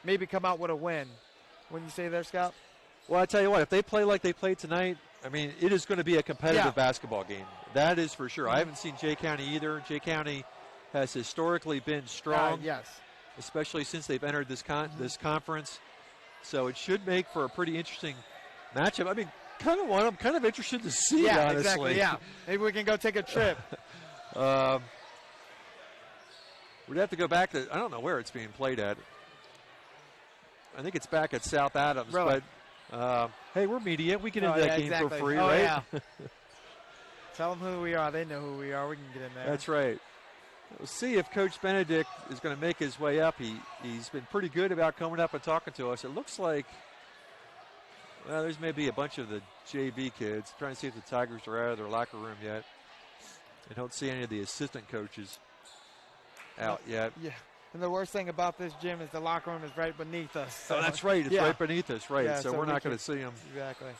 S3: maybe come out with a win. Wouldn't you say there, Scott?
S2: Well, I tell you what, if they play like they played tonight, I mean, it is going to be a competitive basketball game. That is for sure. I haven't seen Jay County either. Jay County has historically been strong, especially since they've entered this conference. So it should make for a pretty interesting matchup. I mean, I'm kind of interested to see, honestly.
S3: Exactly, Maybe we can go take a trip.
S2: We'd have to go back to, I don't know where it's being played at. I think it's back at South Adams.
S3: Really?
S2: But, hey, we're media. We can enter that game for free, right?
S3: Yeah. Tell them who we are. They know who we are. We can get in there.
S2: That's right. We'll see if Coach Benedict is going to make his way up. He's been pretty good about coming up and talking to us. It looks like, there's maybe a bunch of the JV kids. I'm trying to see if the Tigers are out of their locker room yet. I don't see any of the assistant coaches out yet.
S3: Yeah. And the worst thing about this gym is the locker room is right beneath us. So.
S2: Oh, that's right. It's right beneath us, right.
S3: Yeah,
S2: so we're not going to see them.
S3: Exactly.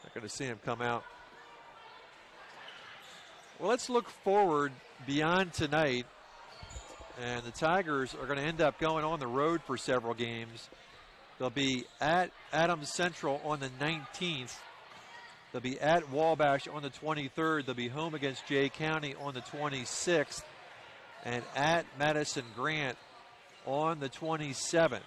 S2: Not going to see them come out. Well, let's look forward beyond tonight. And the Tigers are going to end up going on the road for several games. They'll be at Adams Central on the 19th. They'll be at Wabash on the 23rd. They'll be home against Jay County on the 26th. And at Madison Grant on the 27th.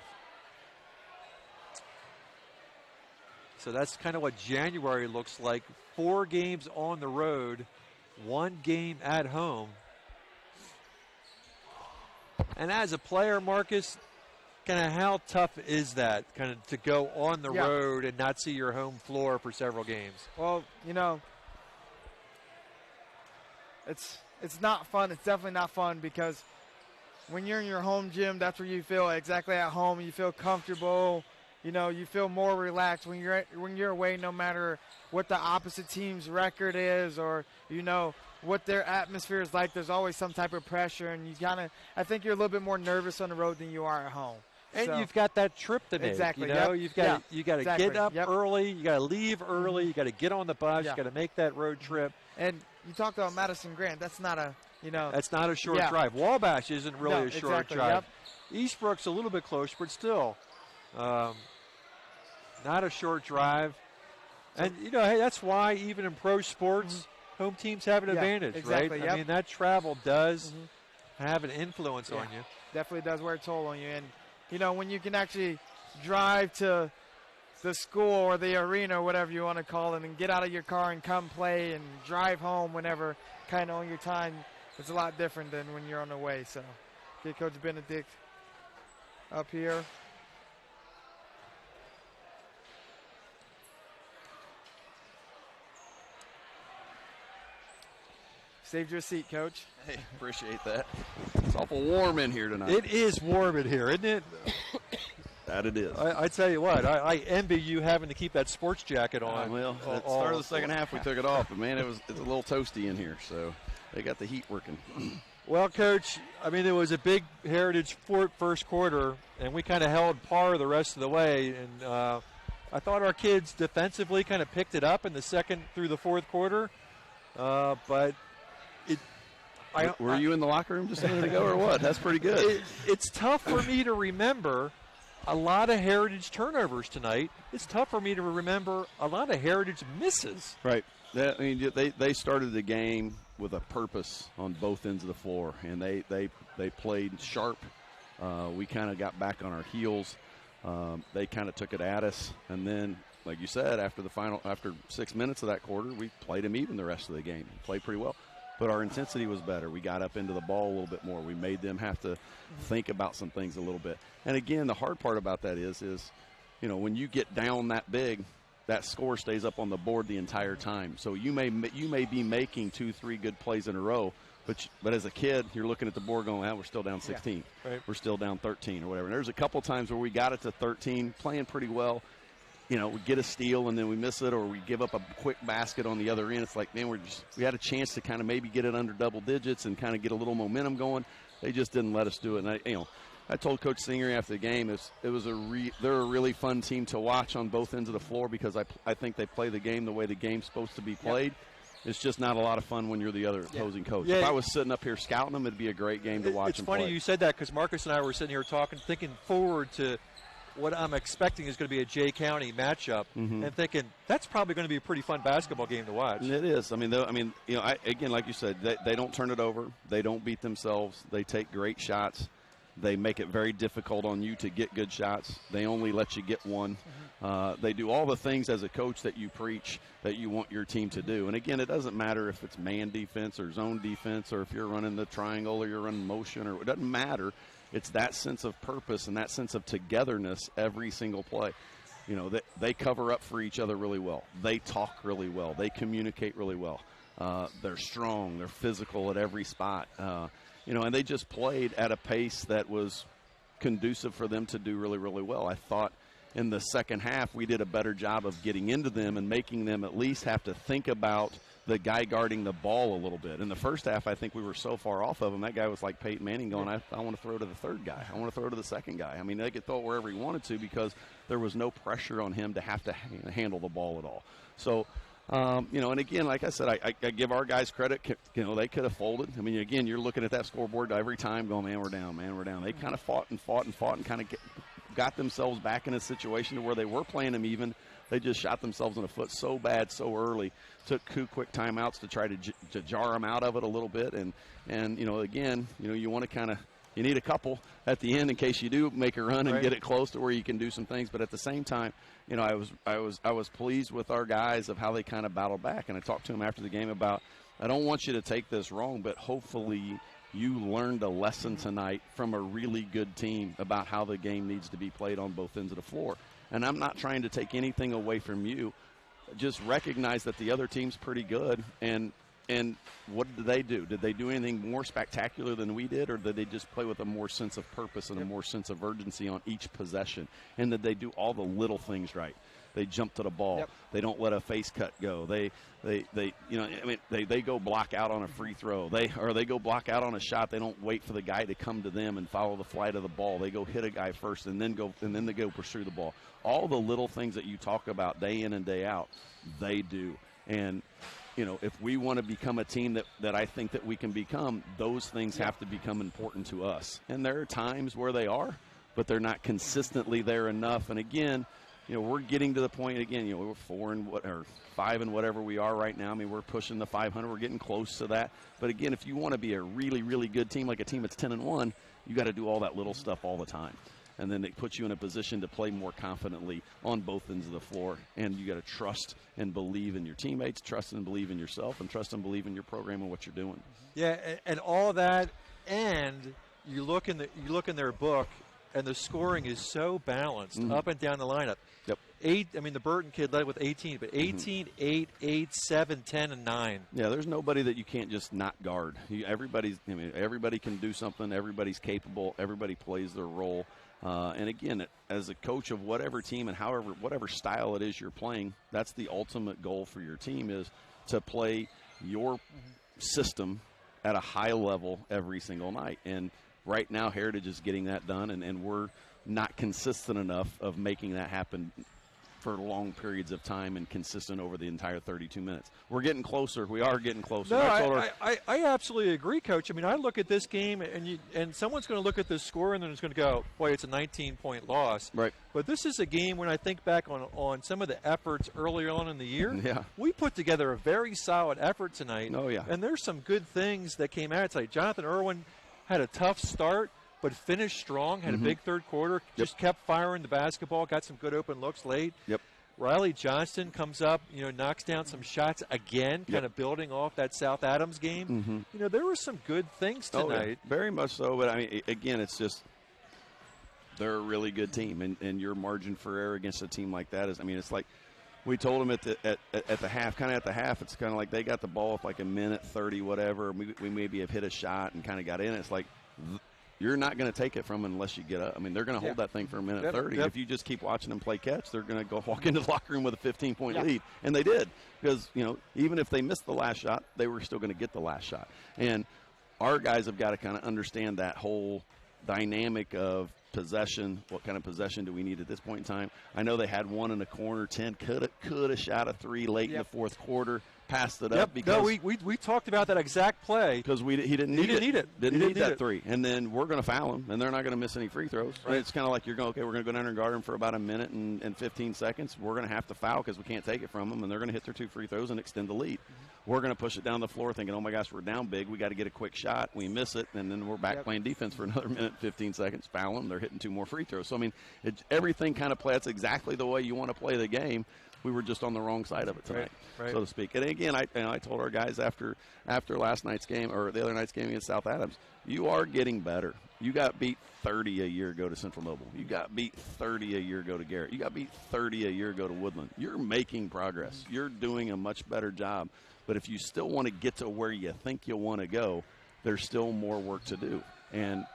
S2: So that's kind of what January looks like. 4 games on the road, 1 game at home. And as a player, Marcus, kind of how tough is that, kind of to go on the road and not see your home floor for several games?
S3: Well, it's not fun. It's definitely not fun because when you're in your home gym, that's where you feel exactly at home. You feel comfortable. you feel more relaxed when you're away, no matter what the opposite team's record is or, what their atmosphere is like. There's always some type of pressure, and I think you're a little bit more nervous on the road than you are at home.
S2: And
S3: So,
S2: you've got that trip to make.
S3: Exactly.
S2: You've got you got to
S3: exactly.
S2: get up
S3: Yep.
S2: early. You got to leave early. You got to get on the bus.
S3: Yeah.
S2: You got to make that road trip.
S3: And you talked about Madison Grant. That's not a,
S2: That's not a short
S3: Yeah.
S2: drive. Wabash isn't really
S3: No,
S2: a short
S3: exactly.
S2: drive.
S3: Yep.
S2: Eastbrook's a little bit closer, but still, not a short drive. And hey, that's why even in pro sports, home teams have an advantage,
S3: exactly,
S2: right?
S3: yep.
S2: I mean, that travel does have an influence on you.
S3: Definitely does wear a toll on you. And, when you can actually drive to the school or the arena or whatever you want to call it and get out of your car and come play and drive home whenever kind of on your time, it's a lot different than when you're on the way. So, get Coach Benedict up here. Saved your seat, Coach.
S13: Hey, appreciate that. It's awful warm in here tonight.
S2: It is warm in here, isn't it?
S13: That it is.
S2: I tell you what, I envy you having to keep that sports jacket on.
S13: Well, at the start of the second half, we took it off, but man, it's a little toasty in here, so they got the heat working.
S2: Well, Coach, I mean, it was a big Heritage first quarter, and we kind of held par the rest of the way. And I thought our kids defensively kind of picked it up in the second through the fourth quarter, but
S13: were you in the locker room just a minute ago or what? That's pretty good.
S2: It's tough for me to remember a lot of Heritage turnovers tonight. It's tough for me to remember a lot of Heritage misses.
S13: Right. They started the game with a purpose on both ends of the floor, and they played sharp. We kind of got back on our heels. They kind of took it at us, and then, like you said, after 6 minutes of that quarter, we played them even the rest of the game. We played pretty well. But our intensity was better. We got up into the ball a little bit more. We made them have to think about some things a little bit. And again, the hard part about that is when you get down that big, that score stays up on the board the entire time. So you may be making 2-3 good plays in a row, but as a kid, you're looking at the board going, we're still down 16.
S2: Yeah, right.
S13: We're still down 13 or whatever. And there's a couple times where we got it to 13, playing pretty well. We get a steal and then we miss it, or we give up a quick basket on the other end. It's like, man, we had a chance to kind of maybe get it under double digits and kind of get a little momentum going. They just didn't let us do it. And I told Coach Singer after the game, they're a really fun team to watch on both ends of the floor because I think they play the game the way the game's supposed to be played. Yep. It's just not a lot of fun when you're the other opposing coach.
S2: Yeah.
S13: If I was sitting up here scouting them, it'd be a great game to watch.
S2: It's funny you said that because Marcus and I were sitting here talking, thinking forward to what I'm expecting is going to be a Jay County matchup, and thinking that's probably going to be a pretty fun basketball game to watch.
S13: And it is. Again, like you said, they don't turn it over. They don't beat themselves. They take great shots. They make it very difficult on you to get good shots. They only let you get one. They do all the things as a coach that you preach that you want your team to do. And again, it doesn't matter if it's man defense or zone defense or if you're running the triangle or you're running motion, or it doesn't matter. It's that sense of purpose and that sense of togetherness every single play. They cover up for each other really well. They talk really well. They communicate really well. They're strong. They're physical at every spot. And they just played at a pace that was conducive for them to do really, really well. I thought in the second half we did a better job of getting into them and making them at least have to think about the guy guarding the ball a little bit. In the first half, I think we were so far off of him. That guy was like Peyton Manning going, I want to throw to the third guy. I want to throw to the second guy. I mean, they could throw it wherever he wanted to because there was no pressure on him to have to handle the ball at all. So, and again, like I said, I give our guys credit. They could have folded. I mean, again, you're looking at that scoreboard every time going, man, we're down. They kind of fought and kind of got themselves back in a situation to where they were playing them even. They just shot themselves in the foot so bad so early. Took 2 quick timeouts to try to jar them out of it a little bit. And again, you want to you need a couple at the end in case you do make a run and get it close to where you can do some things. But at the same time, I was pleased with our guys of how they kind of battled back. And I talked to them after the game about, I don't want you to take this wrong, but hopefully you learned a lesson tonight from a really good team about how the game needs to be played on both ends of the floor. And I'm not trying to take anything away from you. Just recognize that the other team's pretty good, and And what did they do? Did they do anything more spectacular than we did, or did they just play with a more sense of purpose and a more sense of urgency on each possession? And did they do all the little things right? They jump to the ball.
S3: Yep.
S13: They don't let a face cut go. They go block out on a free throw. They go block out on a shot. They don't wait for the guy to come to them and follow the flight of the ball. They go hit a guy first and then they go pursue the ball. All the little things that you talk about day in and day out, they do. And if we want to become a team that I think that we can become, those things have to become important to us. And there are times where they are, but they're not consistently there enough. And again, we're getting to the point again. We're 5 and whatever we are right now. I mean, we're pushing the 500. We're getting close to that. But again, if you want to be a really, really good team, like a team that's 10-1, you got to do all that little stuff all the time. And then it puts you in a position to play more confidently on both ends of the floor. And you got to trust and believe in your teammates, trust and believe in yourself, and trust and believe in your program and what you're doing.
S2: Yeah, and all of that. And you look in their book, and the scoring is so balanced up and down the lineup.
S13: Yep.
S2: The Burton kid led with 18, but 18, 8, 8, 7, 10, and 9.
S13: Yeah, there's nobody that you can't just not guard. Everybody can do something. Everybody's capable. Everybody plays their role. And again, as a coach of whatever team and whatever style it is you're playing, that's the ultimate goal for your team, is to play your system at a high level every single night. And right now, Heritage is getting that done, and we're not consistent enough of making that happen for long periods of time and consistent over the entire 32 minutes. We're getting closer. We are getting closer.
S2: No, I absolutely agree, Coach. I mean, I look at this game, and someone's going to look at the score, and then it's going to go, boy, it's a 19-point loss.
S13: Right.
S2: But this is a game when I think back on some of the efforts earlier on in the year.
S13: Yeah.
S2: We put together a very solid effort tonight.
S13: Oh, yeah.
S2: And there's some good things that came out tonight. Jonathan Irwin had a tough start, but finished strong, had a big third quarter, just kept firing the basketball, got some good open looks late.
S13: Yep.
S2: Riley Johnston comes up, knocks down some shots again, kind of building off that South Adams game. There were some good things tonight.
S13: Oh, yeah. Very much so, but I mean, again, it's just they're a really good team, and your margin for error against a team like that is, it's like we told them at the half, it's kind of like they got the ball with like a minute 30, whatever. We maybe have hit a shot and kind of got in. It's like you're not going to take it from them unless you get up. I mean, they're going to hold that thing for a minute 30. If you just keep watching them play catch, they're going to go walk into the locker room with a 15-point lead. And they did, because, even if they missed the last shot, they were still going to get the last shot. And our guys have got to kind of understand that whole dynamic of possession. What kind of possession do we need at this point in time? I know they had one in the corner. 10 could have shot a 3 late in the fourth quarter. Passed it up because
S2: we talked about that exact play
S13: because he didn't need it. Didn't need that 3, and then we're going to foul him, and they're not going to miss any free throws. Right. It's kind of like we're going to go down and guard him for about a minute and 15 seconds. We're going to have to foul because we can't take it from them, and they're going to hit their 2 free throws and extend the lead. We're going to push it down the floor thinking, oh my gosh, we're down big. We got to get a quick shot. We miss it, and then we're back playing defense for another minute, 15 seconds. Foul them. They're hitting 2 more free throws. So everything kind of plays. That's exactly the way you want to play the game. We were just on the wrong side of it tonight, so to speak. And again, I told our guys after last night's game or the other night's game against South Adams, you are getting better. You got beat 30 a year ago to Central Noble. You got beat 30 a year ago to Garrett. You got beat 30 a year ago to Woodland. You're making progress. You're doing a much better job. But if you still want to get to where you think you want to go, there's still more work to do. And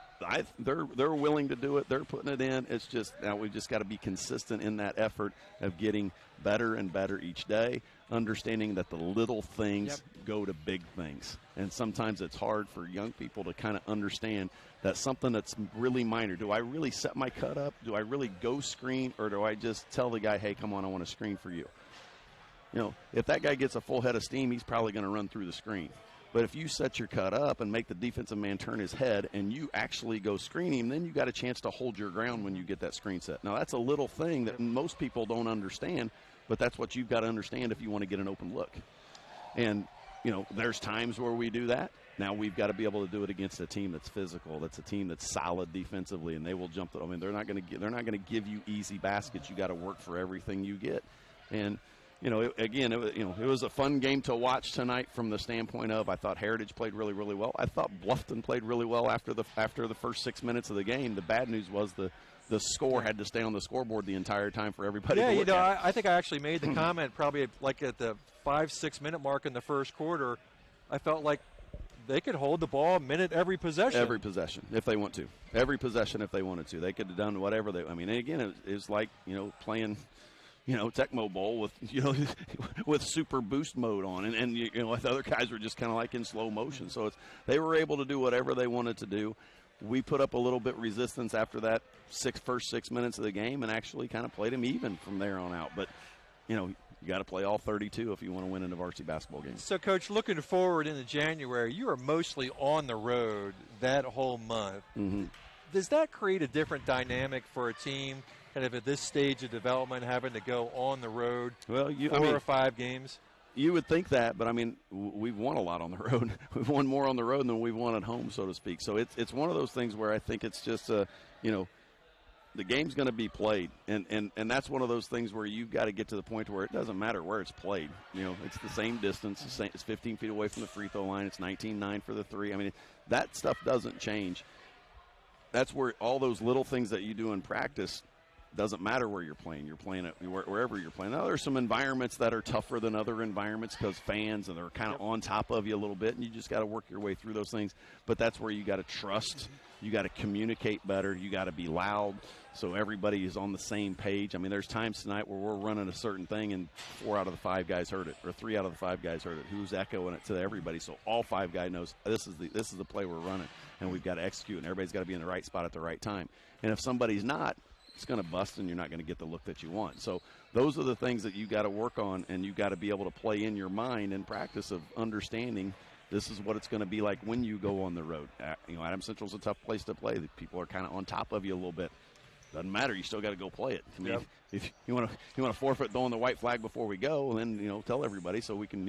S13: they're willing to do it. They're putting it in. It's just now we've just got to be consistent in that effort of getting better and better each day, understanding that the little things go to big things. And sometimes it's hard for young people to kind of understand that something that's really minor. Do I really set my cut up? Do I really go screen? Or do I just tell the guy, hey, come on, I want to screen for you? If that guy gets a full head of steam, he's probably going to run through the screen. But if you set your cut up and make the defensive man turn his head and you actually go screen him, then you got a chance to hold your ground when you get that screen set. Now, that's a little thing that most people don't understand, but that's what you've got to understand if you want to get an open look. And, there's times where we do that. Now we've got to be able to do it against a team that's physical, that's a team that's solid defensively, and they will jump. They're not going to give you easy baskets. You got to work for everything you get. And it was a fun game to watch tonight from the standpoint of I thought Heritage played really, really well. I thought Bluffton played really well after the first 6 minutes of the game. The bad news was the score had to stay on the scoreboard the entire time for everybody to look at.
S2: I think I actually made the comment probably like at the 5-6 minute mark in the first quarter. I felt like they could hold the ball a minute every possession.
S13: Every possession, if they want to. Every possession, if they wanted to. They could have done whatever they. I mean, again, it was like playing, Tecmo Bowl with with super boost mode on, and the other guys were just kind of like in slow motion. So they were able to do whatever they wanted to do. We put up a little bit resistance after that first 6 minutes of the game, and actually kind of played them even from there on out. But you got to play all 32 if you want to win in a varsity basketball game.
S2: So, Coach, looking forward into January, you are mostly on the road that whole month.
S13: Mm-hmm.
S2: Does that create a different dynamic for a team, kind of at this stage of development, having to go on the road 4 or 5 games?
S13: You would think that, but, I mean, we've won a lot on the road. We've won more on the road than we've won at home, so to speak. So it's one of those things where I think it's just, the game's going to be played, and that's one of those things where you've got to get to the point where it doesn't matter where it's played. It's the same distance. It's 15 feet away from the free throw line. It's 19-9 for the three. I mean, that stuff doesn't change. That's where all those little things that you do in practice doesn't matter where you're playing. You're playing it wherever you're playing. Now, there's some environments that are tougher than other environments because fans, and they're kind of on top of you a little bit, and you just got to work your way through those things. But that's where you got to trust. You got to communicate better. You got to be loud so everybody is on the same page. I mean, there's times tonight where we're running a certain thing and 4 out of the 5 guys heard it, or 3 out of the 5 guys heard it. Who's echoing it to everybody? So all 5 guys knows this is the play we're running, and we've got to execute, and everybody's got to be in the right spot at the right time. And if somebody's not, it's going to bust, and you're not going to get the look that you want. So those are the things that you got to work on, and you got to be able to play in your mind and practice of understanding this is what it's going to be like when you go on the road. Adams Central's a tough place to play. The people are kind of on top of you a little bit. Doesn't matter. You still got to go play it. I mean, if you want to forfeit throwing the white flag before we go, then tell everybody so we can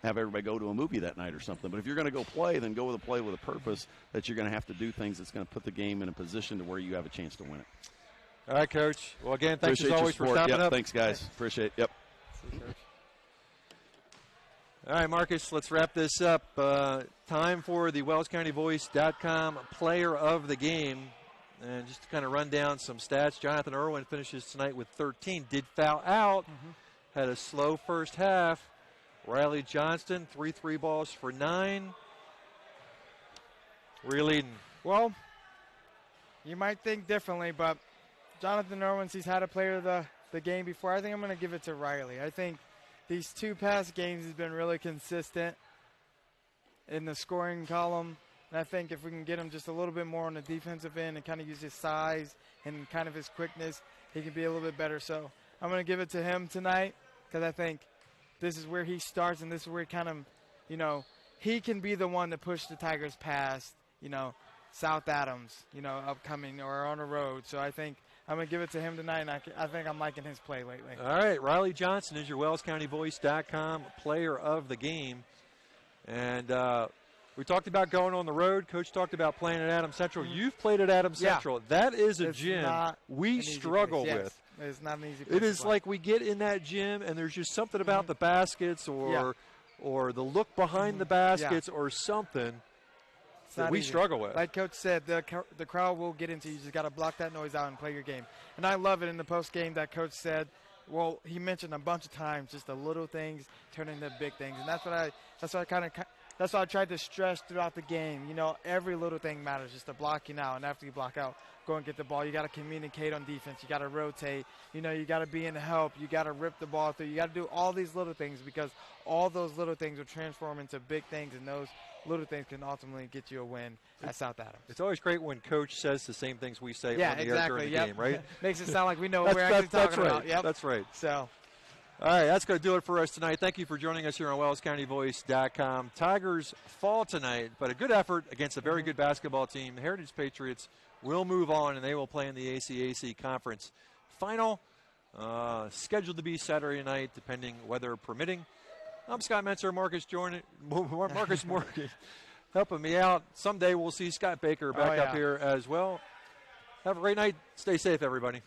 S13: have everybody go to a movie that night or something. But if you're going to go play, then go with a play with a purpose that you're going to have to do things that's going to put the game in a position to where you have a chance to win it.
S2: All right, Coach. Well, again, thanks
S13: Appreciate
S2: as always for stopping up.
S13: Thanks, guys. Appreciate it. Yep.
S2: See you, Coach. All right, Marcus, let's wrap this up. Time for the WellsCountyVoice.com Player of the Game. And just to kind of run down some stats, Jonathan Irwin finishes tonight with 13. Did foul out. Had a slow first half. Riley Johnston, 3 3-balls for 9. Where are you leading?
S3: Well, you might think differently, but Jonathan Irwin, he's had a player of the game before. I think I'm going to give it to Riley. I think these 2 past games he's been really consistent in the scoring column. And I think if we can get him just a little bit more on the defensive end and kind of use his size and kind of his quickness, he can be a little bit better. So I'm going to give it to him tonight because I think this is where he starts and this is where he kind of, he can be the one to push the Tigers past, South Adams, upcoming or on the road. So I think I'm going to give it to him tonight, and I think I'm liking his play lately.
S2: All right, Riley Johnson is your WellsCountyVoice.com Player of the Game. And we talked about going on the road. Coach talked about playing at Adams Central. You've played at Adams Central. That is a gym we struggle with.
S3: It's not an easy place.
S2: It is like we get in that gym, and there's just something about the baskets or the look behind the baskets or something that we struggle with.
S3: Like Coach said, the crowd will get into you. You just got to block that noise out and play your game. And I love it in the post game that Coach said. Well, he mentioned a bunch of times just the little things turn into big things, and that's what I tried to stress throughout the game. Every little thing matters, just the blocking out. And after you block out, go and get the ball. You got to communicate on defense. You got to rotate. You got to be in help. You got to rip the ball through. You got to do all these little things because all those little things will transform into big things, and those little things can ultimately get you a win at South Adams.
S2: It's always great when Coach says the same things we say on the air during the game, right?
S3: Makes it sound like we know what we're actually talking about.
S2: Yep. That's right.
S3: So.
S2: All right, that's going to do it for us tonight. Thank you for joining us here on WellsCountyVoice.com. Tigers fall tonight, but a good effort against a very good basketball team. The Heritage Patriots will move on, and they will play in the ACAC Conference Final, scheduled to be Saturday night, depending weather permitting. I'm Scott Mentzer, Marcus Morgan, helping me out. Someday we'll see Scott Baker back up here as well. Have a great night. Stay safe, everybody.